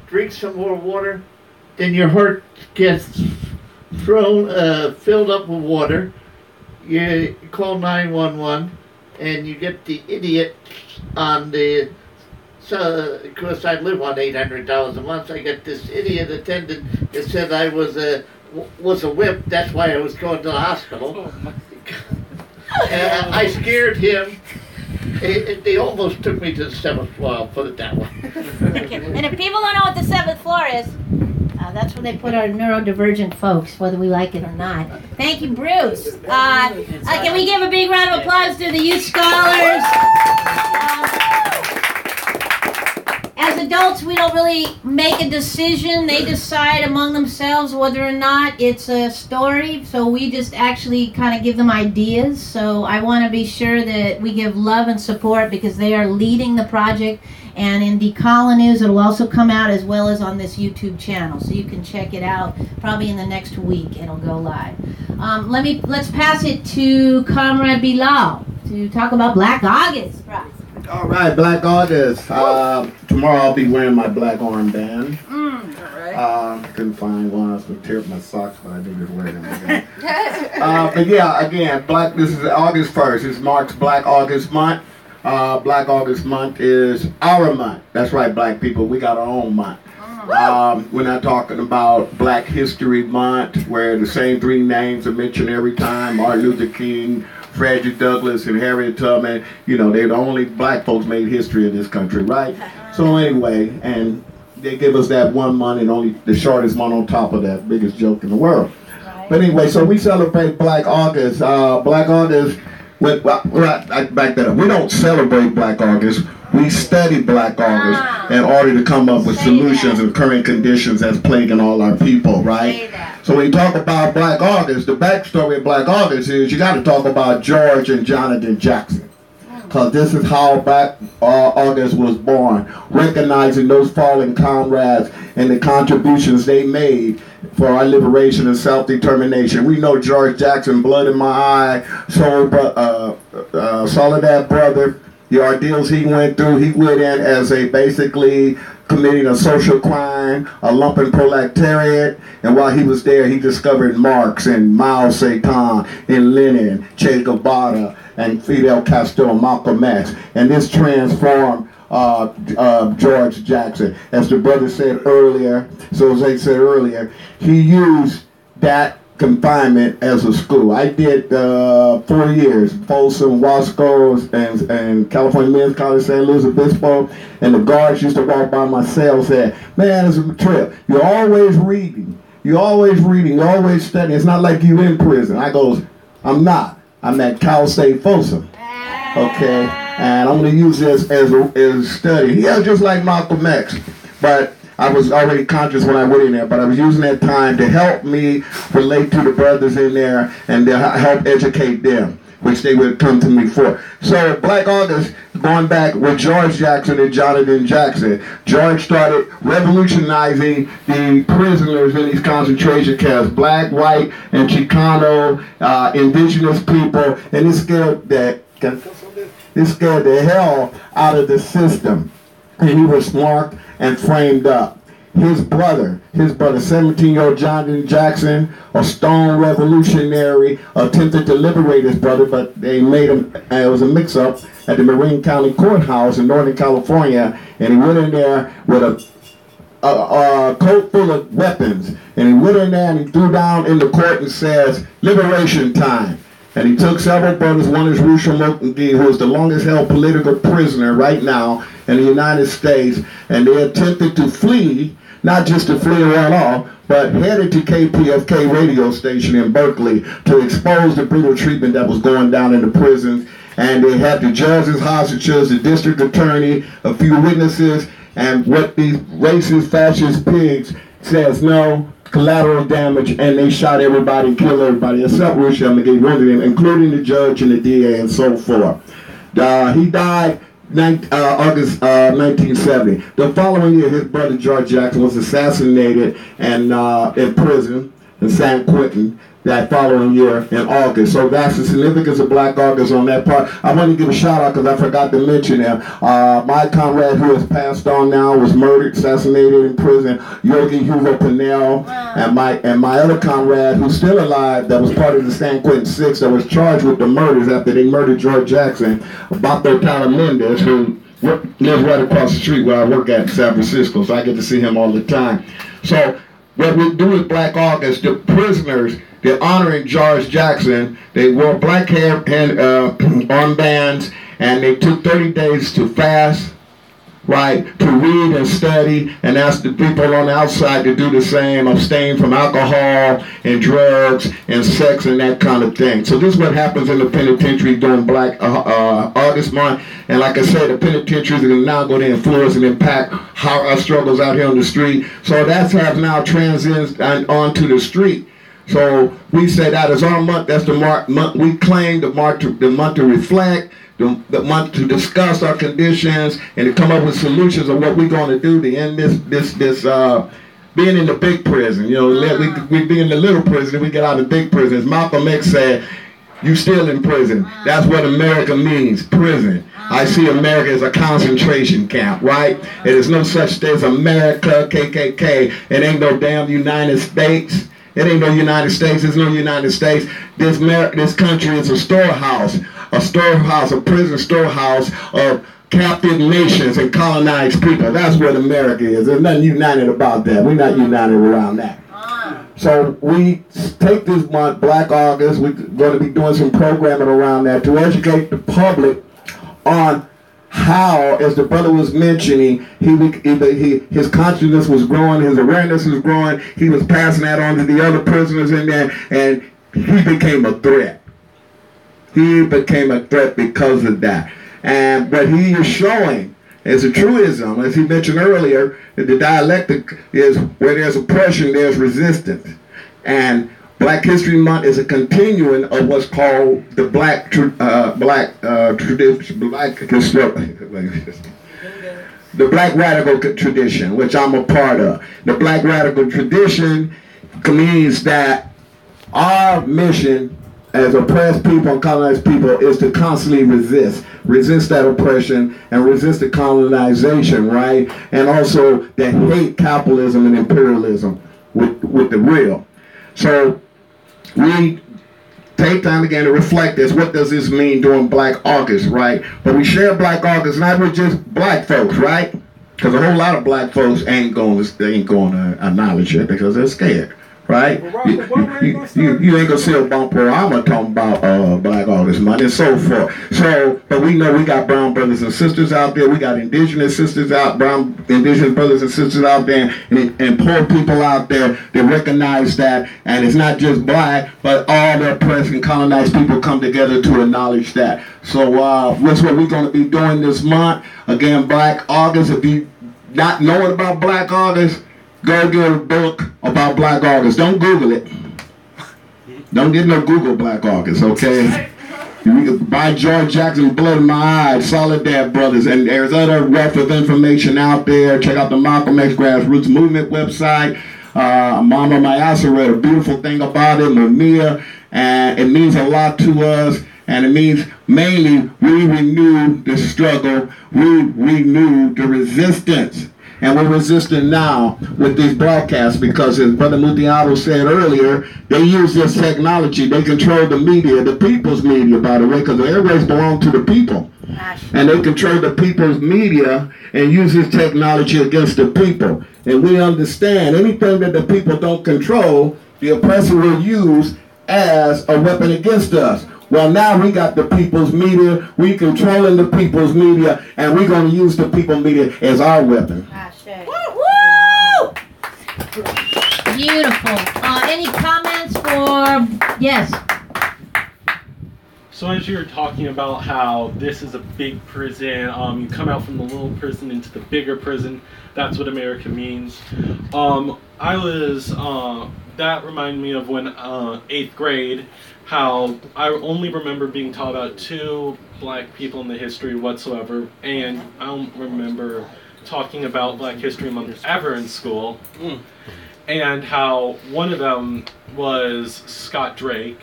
Drink some more water. Then your heart gets filled up with water. You call 911. And you get the idiot on the, of course I live on $800 a month, I get this idiot attendant that said I was a whip, that's why I was going to the hospital. I scared him. They almost took me to the 7th floor, I'll put it that way. And if people don't know what the 7th floor is, that's where they put our neurodivergent folks, whether we like it or not. Thank you, Bruce. Can we give a big round of applause to the youth scholars? As adults, we don't really make a decision. They decide among themselves whether or not it's a story. So we just actually kind of give them ideas. So I want to be sure that we give love and support because they are leading the project. And in Decala News, it'll also come out as well as on this YouTube channel. So you can check it out probably in the next week. It'll go live. Let's pass it to Comrade Bilal to talk about BlackAugust. All right, BlackAugust. Tomorrow I'll be wearing my black armband. Couldn't find one. I was going to tear up my socks, but I didn't just wear them again. But yeah, again, this is August 1st. This marks BlackAugust month. BlackAugust month is our month. That's right, black people. We got our own month. We're not talking about Black History Month, where the same 3 names are mentioned every time. Martin Luther King, Frederick Douglass, and Harriet Tubman. You know, they're the only black folks made history in this country, right? So anyway, and they give us that 1 month and only the shortest month on top of that. Biggest joke in the world. But anyway, so we celebrate BlackAugust. BlackAugust. I back that up. We don't celebrate BlackAugust. We study BlackAugust in order to come up with solutions and current conditions that's plaguing all our people, right? So when you talk about BlackAugust, the backstory of BlackAugust is you got to talk about George and Jonathan Jackson. Because this is how BlackAugust was born, recognizing those fallen comrades and the contributions they made for our liberation and self-determination. We know George Jackson, blood in my eye, Soledad brother, the ordeals he went through. He went in as a basically committing a social crime, a lumpen proletariat, and while he was there, he discovered Marx and Mao Zedong and Lenin, Che Guevara, and Fidel Castro, Malcolm X, and this transformed George Jackson. As the brother said earlier, so as they said earlier, he used that confinement as a school. I did 4 years, Folsom, Wasco, and California Men's College, San Luis Obispo, and the guards used to walk by my cell and say, man, it's a trip. You're always reading. You're always reading. You're always studying. It's not like you in prison. I goes, I'm not. I'm at Cal State Folsom. Okay? And I'm going to use this as a study. Yeah, just like Malcolm X. But I was already conscious when I went in there, but I was using that time to help me relate to the brothers in there and to help educate them, which they would come to me for. So BlackAugust, going back with George Jackson and Jonathan Jackson, George started revolutionizing the prisoners in these concentration camps, black, white, and Chicano, indigenous people, and it scared the hell out of the system. And he was marked and framed up. His brother, 17-year-old Jonathan Jackson, a stone revolutionary, attempted to liberate his brother, but they made him, it was a mix-up at the Marin County Courthouse in Northern California, and he went in there with a coat full of weapons, and he went in there and he threw down in the court and says, liberation time. And he took several brothers. One is Rusham Mokindi, who is the longest held political prisoner right now in the United States. And they attempted to flee, not just to flee and run off, but headed to KPFK radio station in Berkeley to expose the brutal treatment that was going down in the prisons. And they had the judges, hostages, the district attorney, a few witnesses, and what these racist, fascist pigs says no, collateral damage, and they shot everybody and killed everybody except Rusham and gave one of them, including the judge and the DA and so forth. He died August 1970. The following year, his brother George Jackson was assassinated and in prison in San Quentin that following year in August. So that's the significance of BlackAugust on that part. I want to give a shout out because I forgot to mention him. My comrade who has passed on now was murdered, assassinated in prison, Yogi Hugo Pinnell, and my other comrade who's still alive that was part of the San Quentin Six that was charged with the murders after they murdered George Jackson, Bato Talamendez, who lives right across the street where I work at in San Francisco, so I get to see him all the time. So what we do with BlackAugust, the prisoners, they're honoring George Jackson. They wore black hair and armbands, and they took 30 days to fast, right, to read and study, and ask the people on the outside to do the same, abstain from alcohol and drugs and sex and that kind of thing. So this is what happens in the penitentiary during August month. And like I said, the penitentiaries are now going to influence and impact how our struggles out here on the street. So that's has now transcended onto the street. So we say that is our month. That's the month we claim the month to reflect, the month to discuss our conditions and to come up with solutions of what we're going to do to end this being in the big prison. You know, we be in the little prison, we get out of the big prison. As Malcolm X said, you still in prison. That's what America means, prison. I see America as a concentration camp, right? There is no such thing as America, KKK. It ain't no damn United States. It ain't no United States. There's no United States. This country is a storehouse, a prison storehouse of captive nations and colonized people. That's what America is. There's nothing united about that. We're not united around that. So we take this month, BlackAugust, we're going to be doing some programming around that to educate the public on how, as the brother was mentioning, his consciousness was growing, his awareness was growing, he was passing that on to the other prisoners in there, and he became a threat. He became a threat because of that. And what he is showing is a truism, as he mentioned earlier, that the dialectic is where there's oppression, there's resistance. And Black History Month is a continuing of what's called the the Black Radical tradition, which I'm a part of. The Black Radical tradition means that our mission as oppressed people and colonized people is to constantly resist that oppression and resist the colonization, right? And also that hate capitalism and imperialism with the real. So we take time again to reflect this. What does this mean during BlackAugust, right? But we share BlackAugust not with just black folks, right? Because a whole lot of black folks ain't going to acknowledge it because they're scared. Right? You ain't gonna see a bumper. I'm talking about BlackAugust month and so forth. So, but we know we got brown brothers and sisters out there. We got indigenous sisters out, indigenous brothers and sisters out there, and poor people out there that recognize that. And it's not just black, but all the oppressed and colonized people come together to acknowledge that. So that's what we're gonna be doing this month. Again, BlackAugust. If you not knowing about BlackAugust, go get a book about BlackAugust. Don't Google it. Don't get no Google BlackAugust, okay? You can buy George Jackson's Blood in My Eyes, Solidarity Brothers, and there's other wealth of information out there. Check out the Malcolm X Grassroots Movement website. Mama Mayasa read a beautiful thing about it, Mamiya, and it means a lot to us. And it means mainly we renew the struggle, we renew the resistance. And we're resisting now with these broadcasts because, as Brother Mutiaro said earlier, they use this technology. They control the media, the people's media, by the way, because the airways belong to the people. And they control the people's media and use this technology against the people. And we understand anything that the people don't control, the oppressor will use as a weapon against us. Well, now we got the people's media, we controlling the people's media, and we're going to use the people's media as our weapon. Woo! Beautiful. Any comments for, yes? So as you were talking about how this is a big prison, you come out from the little prison into the bigger prison, that's what America means. That reminded me of when 8th grade, how I only remember being taught about 2 black people in the history whatsoever, and I don't remember talking about Black History Month ever in school, and how one of them was Scott Drake,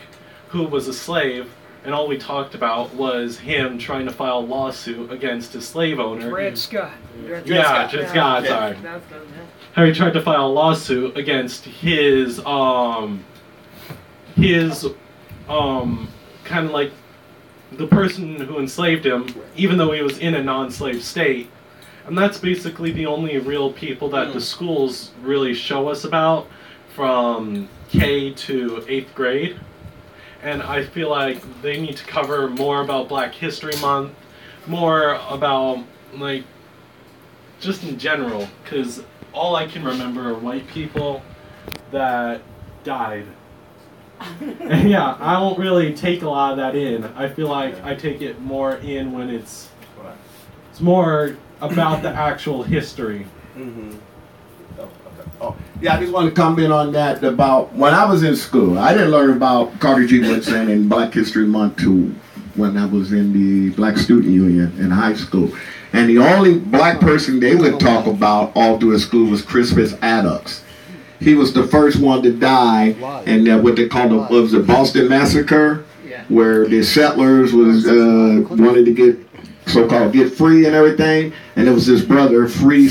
who was a slave, and all we talked about was him trying to file a lawsuit against his slave owner. Dred Scott. Dred Scott, sorry. How he tried to file a lawsuit against his kind of like the person who enslaved him, even though he was in a non-slave state. And that's basically the only real people that the schools really show us about from K to 8th grade. And I feel like they need to cover more about Black History Month, more about, like, just in general, because all I can remember are white people that died. And yeah, I won't really take a lot of that in. I feel like I take it more in when it's more about the actual history. Yeah, I just want to comment on that about when I was in school. I didn't learn about Carter G. Woodson and Black History Month too when I was in the Black Student Union in high school. And the only black person they would talk about all through school was Crispus Attucks. He was the first one to die in what they called the Boston Massacre, where the settlers was wanted to get so-called get free and everything, and it was this brother, a free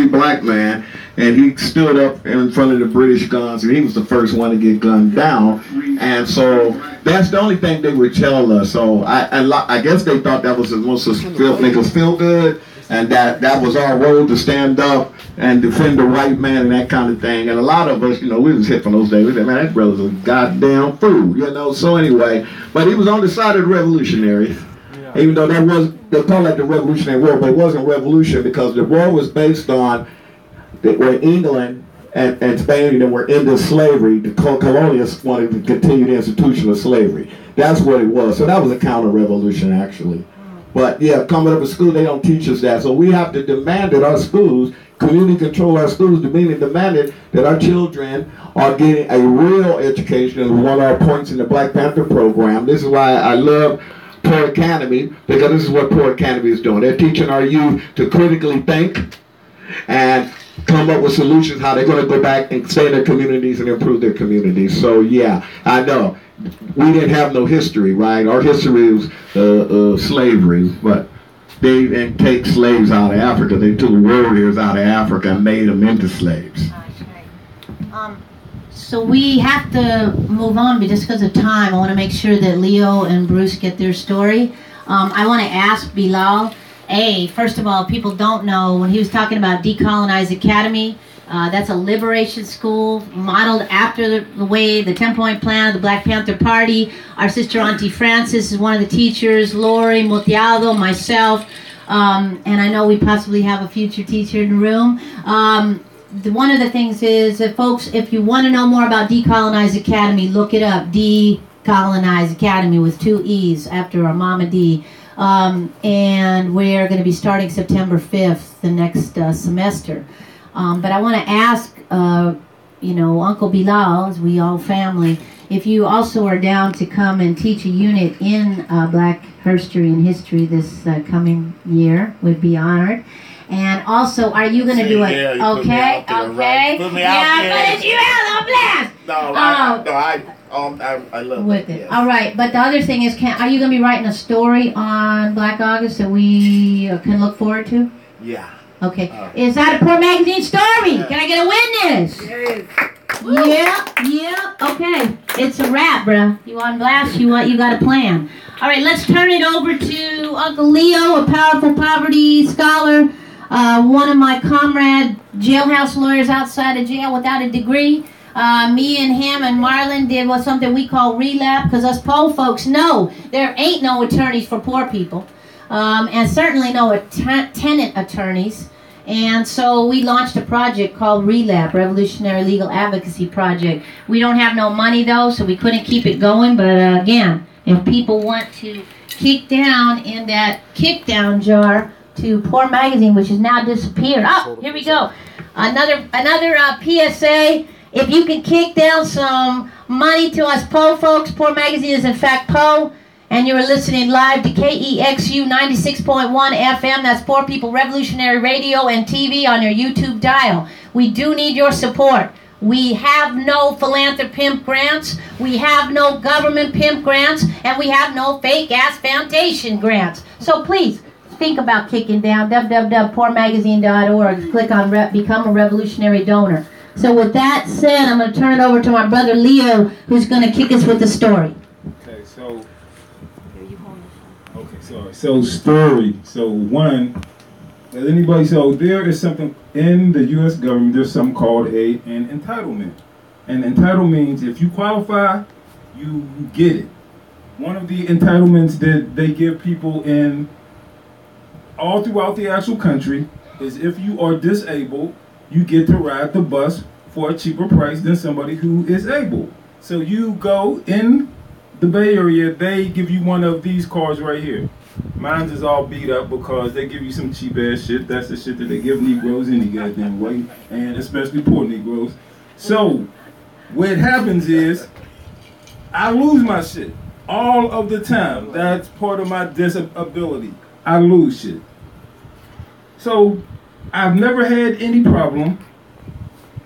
black man, and he stood up in front of the British guns, and he was the first one to get gunned down. And so that's the only thing they would tell us. So I guess they thought that was supposed to make us feel good, and that was our role to stand up and defend the white man and that kind of thing. And a lot of us, you know, we was hip from those days. We said, man, that brother's a goddamn fool, you know. So anyway, but he was on the side of the revolutionaries. Even though that was, they call it the Revolutionary War, but it wasn't revolution because the war was based on where England and Spain were into slavery. The colonialists wanted to continue the institution of slavery. That's what it was. So that was a counter-revolution, actually. But yeah, coming up in school, they don't teach us that. So we have to demand that our schools, community control our schools, meaning demanded that our children are getting a real education. And one of our points in the Black Panther program. This is why I love Poor Academy, because this is what Poor Academy is doing. They're teaching our youth to critically think and come up with solutions how they're going to go back and stay in their communities and improve their communities. So yeah, I know we didn't have no history, right? Our history was slavery, but they didn't take slaves out of Africa. They took warriors out of Africa and made them into slaves. So we have to move on, but just because of time, I want to make sure that Leo and Bruce get their story. I want to ask Bilal, first of all, people don't know, when he was talking about Decolonize Academy, that's a liberation school modeled after the way the 10-point plan of the Black Panther Party. Our sister Auntie Frances is one of the teachers, Lori, Motiado, myself, and I know we possibly have a future teacher in the room. One of the things is that, folks, if you want to know more about Decolonize Academy, look it up. Decolonize Academy with 2 E's after our Mama D. And we're going to be starting September 5th, the next semester. But I want to ask, Uncle Bilal, as we all family, if you also are down to come and teach a unit in Black Herstory and History this coming year, would be honored. And also, are you going to do it? Yeah, okay. Put me out there. But you have a blast. I love with it. it. Yes. All right, but the other thing is, are you going to be writing a story on BlackAugust that we can look forward to? Yeah. Okay. Is that a Poor Magazine story? Yeah. Can I get a witness? Yes. Yeah. Okay. It's a wrap, bruh. You on blast? You got a plan. All right. Let's turn it over to Uncle Leo, a powerful poverty scholar. One of my comrade jailhouse lawyers outside of jail without a degree. Me and him and Marlon did something we call relap, because us poor folks know there ain't no attorneys for poor people, and certainly no tenant attorneys. And so we launched a project called RELAP, Revolutionary Legal Advocacy Project. We don't have no money though, so we couldn't keep it going. But again, if people want to kick down in that kick-down jar to Poor Magazine, which has now disappeared. Oh, here we go. Another PSA. If you can kick down some money to us Poe folks, Poor Magazine is in fact Poe, and you're listening live to KEXU 96.1 FM. That's Poor People Revolutionary Radio and TV on your YouTube dial. We do need your support. We have no philanthropy grants, we have no government pimp grants, and we have no fake-ass foundation grants. So please, think about kicking down. www.poormagazine.org. Click on Become a Revolutionary Donor. So with that said, I'm going to turn it over to my brother Leo, who's going to kick us with the story. Okay, so story. So one, does anybody, so there is something in the U.S. government, there's something called an entitlement. And entitlement means if you qualify, you get it. One of the entitlements that they give people in all throughout the actual country is if you are disabled, you get to ride the bus for a cheaper price than somebody who is able. So you go in the Bay Area, they give you one of these cars right here. Mine is all beat up because they give you some cheap ass shit. That's the shit that they give Negroes any goddamn way, and especially poor Negroes. So what happens is I lose my shit all of the time. That's part of my disability. I lose shit. So I've never had any problem.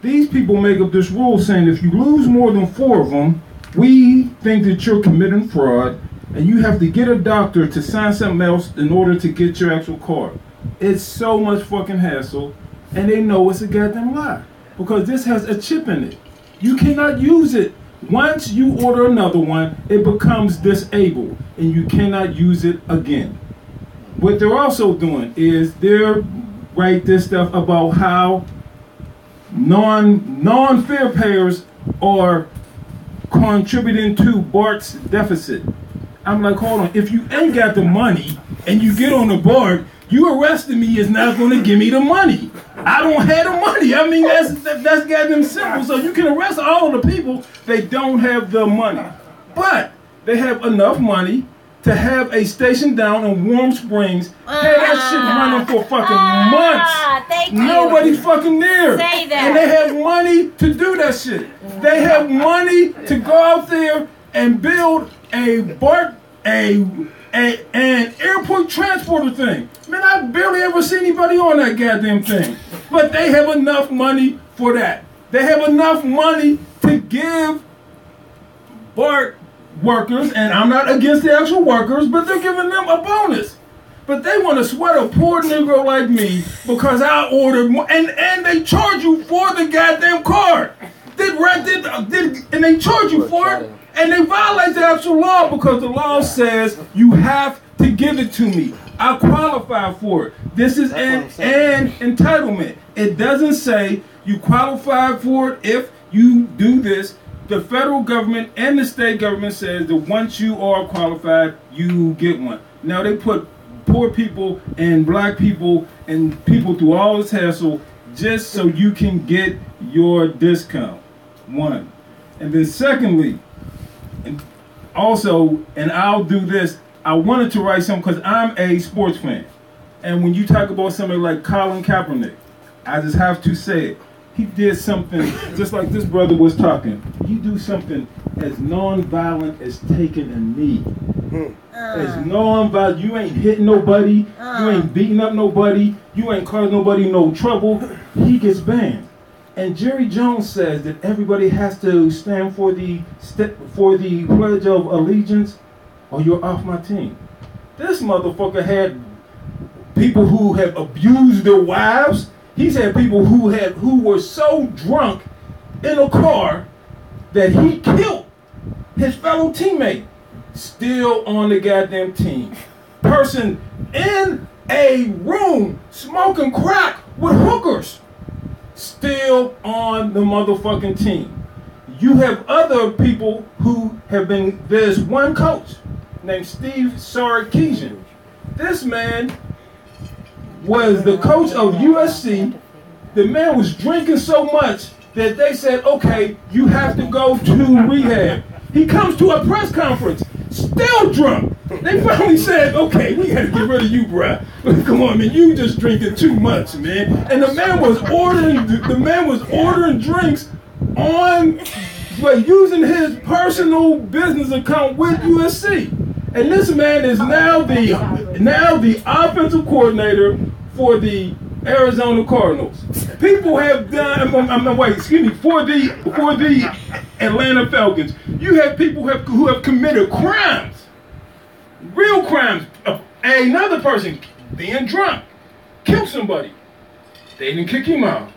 These people make up this rule saying if you lose more than 4 of them, we think that you're committing fraud and you have to get a doctor to sign something else in order to get your actual card. It's so much fucking hassle, and they know it's a goddamn lie because this has a chip in it. You cannot use it. Once you order another one, it becomes disabled and you cannot use it again. What they're also doing is they're write this stuff about how non-fare payers are contributing to BART's deficit. I'm like, hold on, if you ain't got the money and you get on the BART, you arresting me is not going to give me the money. I don't have the money. I mean, that's goddamn simple. So you can arrest all of the people, they don't have the money. But they have enough money to have a station down in Warm Springs. Hey, that shit running for fucking months. Thank you. Nobody's fucking there. Say that. And they have money to do that shit. They have money to go out there and build a an airport transporter thing. Man, I barely ever see anybody on that goddamn thing. But they have enough money for that. They have enough money to give BART workers, and I'm not against the actual workers, but they're giving them a bonus. But they want to sweat a poor Negro like me because I ordered more, and they charge you for the goddamn card. And they charge you for it, and they violate the actual law because the law says you have to give it to me. I qualify for it. This is an entitlement. It doesn't say you qualify for it if you do this. The federal government and the state government says that once you are qualified, you get one. Now they put poor people and black people and people through all this hassle just so you can get your discount. One. And then secondly, and also, and I'll do this, I wanted to write something because I'm a sports fan. And when you talk about somebody like Colin Kaepernick, I just have to say it. He did something just like this brother was talking. You do something as non-violent as taking a knee. As non-violent, you ain't hitting nobody, you ain't beating up nobody, you ain't causing nobody no trouble. He gets banned. And Jerry Jones says that everybody has to stand for the Pledge of Allegiance or you're off my team. This motherfucker had people who have abused their wives. He's had people who were so drunk in a car that he killed his fellow teammate. Still on the goddamn team. Person in a room smoking crack with hookers. Still on the motherfucking team. You have other people who have been, there's one coach named Steve Sarkisian. This man was the coach of USC. The man was drinking so much that they said, okay, you have to go to rehab. He comes to a press conference, still drunk. They finally said, okay, we got to get rid of you, bruh. Come on, man, you just drinking too much, man. And the man was ordering drinks on, like, using his personal business account with USC. And this man is now the offensive coordinator for the Arizona Cardinals. People have done, for the Atlanta Falcons. You have people who have committed crimes, real crimes. Another person being drunk, killed somebody. They didn't kick him out.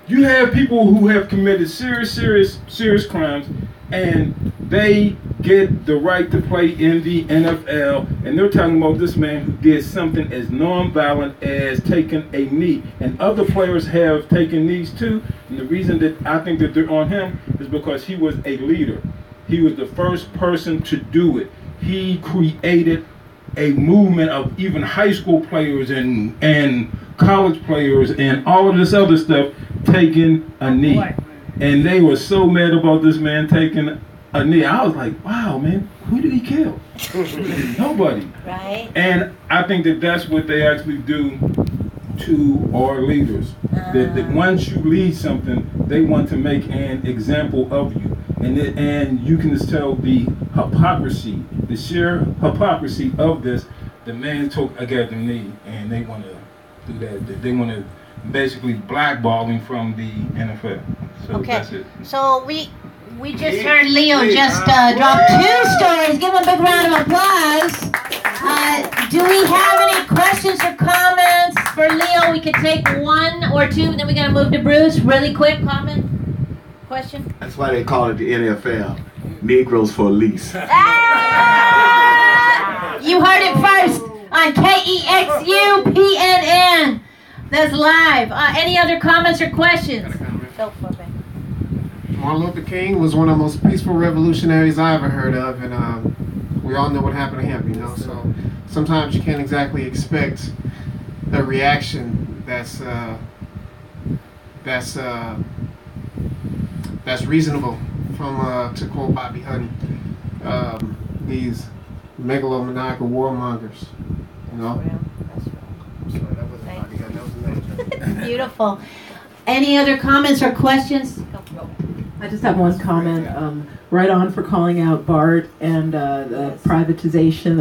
You have people who have committed serious crimes, and they get the right to play in the NFL, and they're talking about this man who did something as non-violent as taking a knee. And other players have taken knees too, and the reason that I think that they're on him is because he was a leader. He was the first person to do it. He created a movement of even high school players and college players and all of this other stuff taking a knee. And they were so mad about this man taking a knee. I was like, wow, man, who did he kill? Nobody. Right. And I think that that's what they actually do to our leaders. That once you lead something, they want to make an example of you. And you can just tell the hypocrisy, the sheer hypocrisy of this. The man took a goddamn knee, and they want to do that. They want to basically blackball him from the NFL. So okay. That's it. So we just heard Leo just drop 2 stories. Give him a big round of applause. Do we have any questions or comments for Leo? We could take 1 or 2, and then we gotta move to Bruce. Really quick comment, question. That's why they call it the NFL. Negroes for lease. You heard it first on KEXU PNN. That's live. Any other comments or questions? Martin Luther King was one of the most peaceful revolutionaries I ever heard of, and we all know what happened to him, you know. So sometimes you can't exactly expect a reaction that's reasonable from, to quote Bobby Hutton, these megalomaniacal warmongers, you know. Beautiful. Any other comments or questions? I just have one comment. Right on for calling out BART and the privatization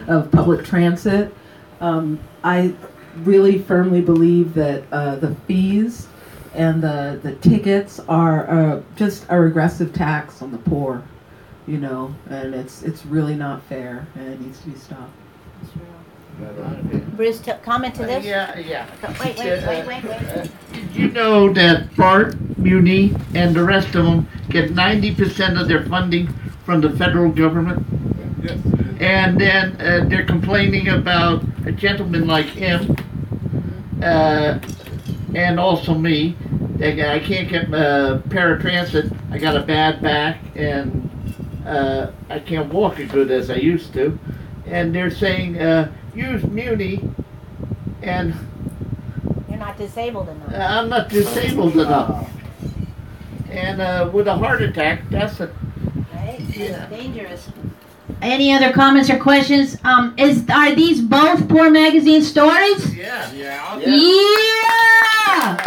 of public transit. I really firmly believe that the fees and the tickets are just a regressive tax on the poor, you know, and it's really not fair, and it needs to be stopped. Bruce, comment to this? Yeah. Wait. Did you know that BART, Muni, and the rest of them get 90% of their funding from the federal government? Yes. And then they're complaining about a gentleman like him, and also me. I can't get paratransit. I got a bad back, and I can't walk as good as I used to. And they're saying, use Muni, and you're not disabled enough. I'm not disabled enough. And with a heart attack, that's a... Right? That's dangerous. Any other comments or questions? Are these both Poor Magazine stories? Yeah.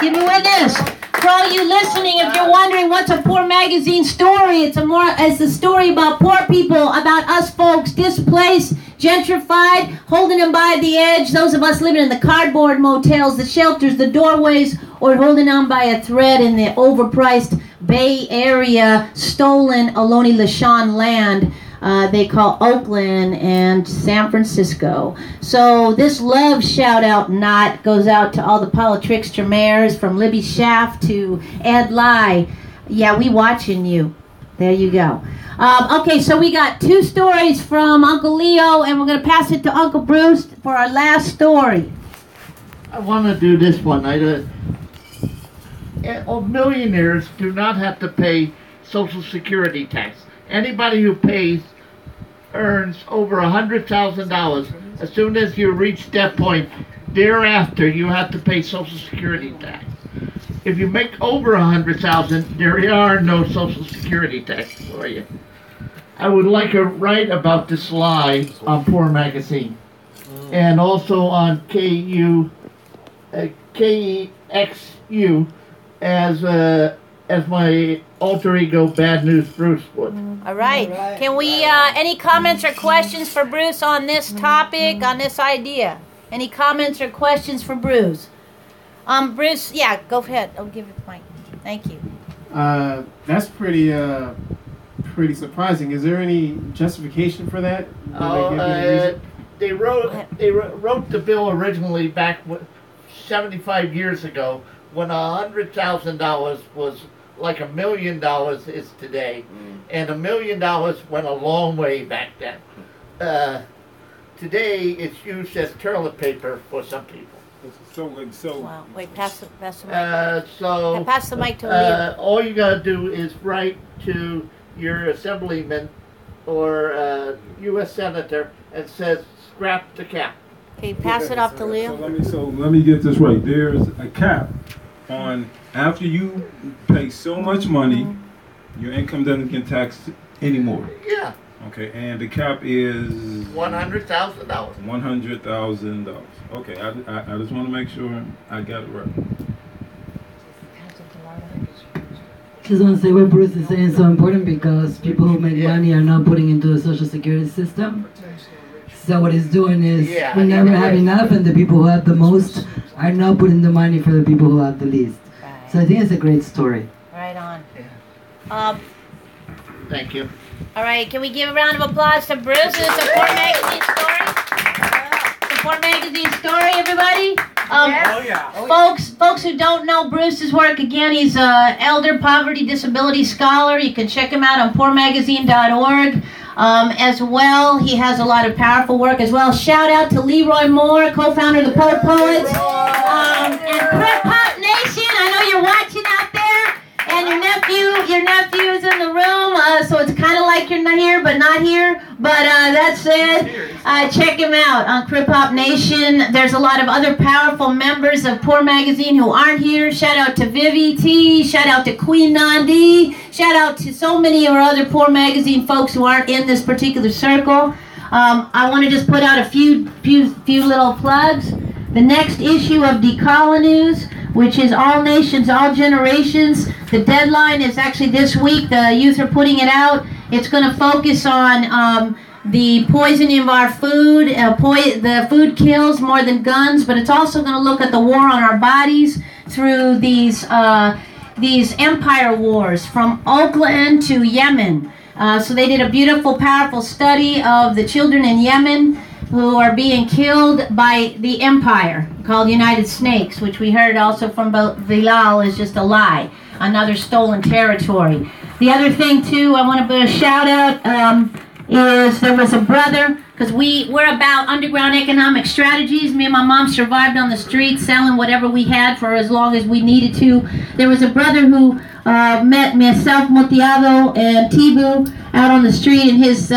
Give me witness. For all you listening, if you're wondering what's a Poor Magazine story, it's a story about poor people, about us folks displaced, gentrified, holding them by the edge, those of us living in the cardboard motels, the shelters, the doorways, or holding on by a thread in the overpriced Bay Area stolen Ohlone LaShawn land they call Oakland and San Francisco. So this love shout out knot goes out to all the politrickster mayors, from Libby Schaff to Ed Lai. Yeah, we watching you. There you go. Okay, so we got 2 stories from Uncle Leo, and we're going to pass it to Uncle Bruce for our last story. I want to do this one. Millionaires do not have to pay Social Security tax. Anybody who earns over $100,000, as soon as you reach that point, thereafter you have to pay Social Security tax. If you make over $100,000, there are no Social Security tax for you. I would like to write about this lie on Poor Magazine, and also on KEXU as my alter ego Bad News Bruce would. All right. Can we, any comments or questions for Bruce on this topic, on this idea? Any comments or questions for Bruce? Bruce, yeah, go ahead. I'll give it the mic. Thank you. That's pretty surprising. Is there any justification for that? They wrote the bill originally back 75 years ago, when $100,000 was like $1 million is today, and $1 million went a long way back then. Today it's used as toilet paper for some people. Wow. Wait, pass the mic. Pass the mic to Leo. All you gotta do is write to your assemblyman or U.S. senator and says scrap the cap. Okay, pass it off to Leo. So let me get this right. There's a cap on after you pay so much money, your income doesn't get taxed anymore. Yeah. Okay, and the cap is $100,000. $100,000. Okay, I just want to make sure I got it right. Just want to say what Bruce is saying is so important, because people who make money are not putting into the social security system. So what he's doing is we never have enough, and the people who have the most are not putting the money for the people who have the least. So I think it's a great story. Right on. Thank you. All right, can we give a round of applause to Bruce? It's a Poor Magazine story. It's a Poor Magazine story, everybody. Folks who don't know Bruce's work, again, he's an elder poverty disability scholar. You can check him out on poormagazine.org. As well, he has a lot of powerful work as well. Shout out to Leroy Moore, co-founder of the Poet Poets. And Crip Hop Nation, I know you're watching out there. And your nephew is in the room, so it's kind of like you're not here, but not here. But that said, check him out on Crip Hop Nation. There's a lot of other powerful members of Poor Magazine who aren't here. Shout out to Vivi T. Shout out to Queen Nandi. Shout out to so many of our other Poor Magazine folks who aren't in this particular circle. I want to just put out a few little plugs. The next issue of Decolor News which is all nations, all generations. The deadline is actually this week. The youth are putting it out. It's going to focus on the poisoning of our food. The food kills more than guns, but it's also going to look at the war on our bodies through these empire wars from Oakland to Yemen. So they did a beautiful, powerful study of the children in Yemen who are being killed by the empire called United Snakes, which we heard also from Bilal is just a lie, another stolen territory. The other thing too I want to put a shout out is there was a brother, because we're about underground economic strategies. Me and my mom survived on the streets selling whatever we had for as long as we needed to. There was a brother who met myself, Motiado, and Tibu out on the street, and his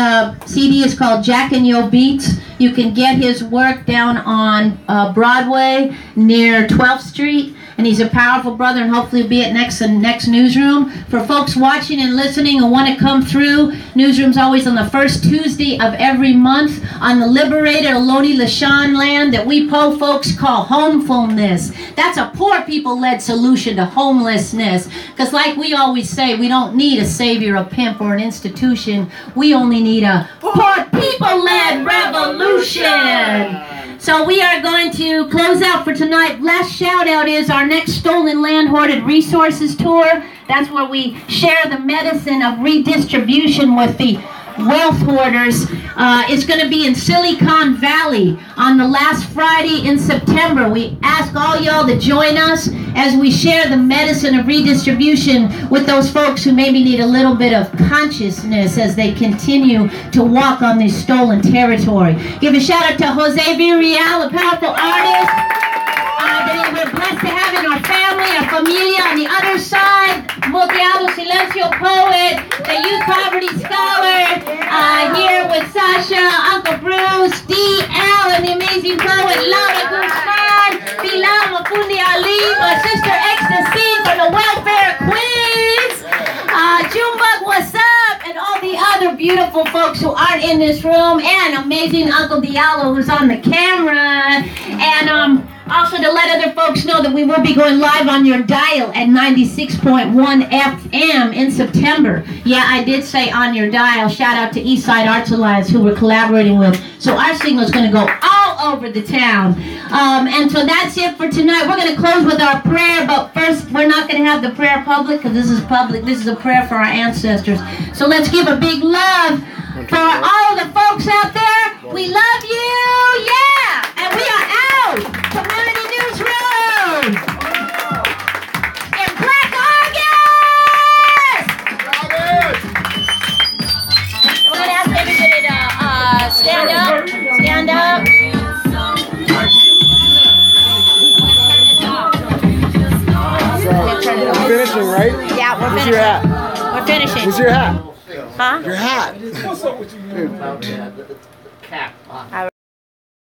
CD is called Jack and Yo Beats. You can get his work down on Broadway near 12th Street. And he's a powerful brother, and hopefully will be at next Newsroom. For folks watching and listening and want to come through, Newsroom's always on the first Tuesday of every month on the liberated Ohlone Lashan land that we Po folks call Homefulness. That's a poor people-led solution to homelessness. Because like we always say, we don't need a savior, a pimp, or an institution. We only need a poor people-led revolution. So we are going to close out for tonight. Last shout out is our next Stolen Land Hoarded Resources tour. That's where we share the medicine of redistribution with the wealth hoarders. It's going to be in Silicon Valley on the last Friday in September. We ask all y'all to join us as we share the medicine of redistribution with those folks who maybe need a little bit of consciousness as they continue to walk on this stolen territory. Give a shout out to Jose Villarreal, a powerful artist that we're blessed to have in our family, our familia. On the other side, Motiado Silencio poet, the youth poverty scholar, here with Sasha, Uncle Bruce, D.L., and the amazing poet Laura Guzman, Bilal Mafundi Ali, my sister Ecstasy from the Welfare Queens, Jumbug, what's up, and all the other beautiful folks who aren't in this room, and amazing Uncle Diallo who's on the camera, and also to let other folks know that we will be going live on your dial at 96.1 FM in September. Yeah, I did say on your dial. Shout out to Eastside Arts Alliance who we're collaborating with. So our signal is going to go all over the town. And so that's it for tonight. We're going to close with our prayer, but first we're not going to have the prayer public because this is public. This is a prayer for our ancestors. So let's give a big love for all the folks out there. We love you. Yeah. And we are out. Community Newsroom! And BlackAugust! I'm going to ask everybody to stand up. Stand up. So, we're finishing, right? Yeah, we're finishing. Where's your hat? We're finishing. Where's your hat? Huh? Your hat. What's up with you? Dude, cap.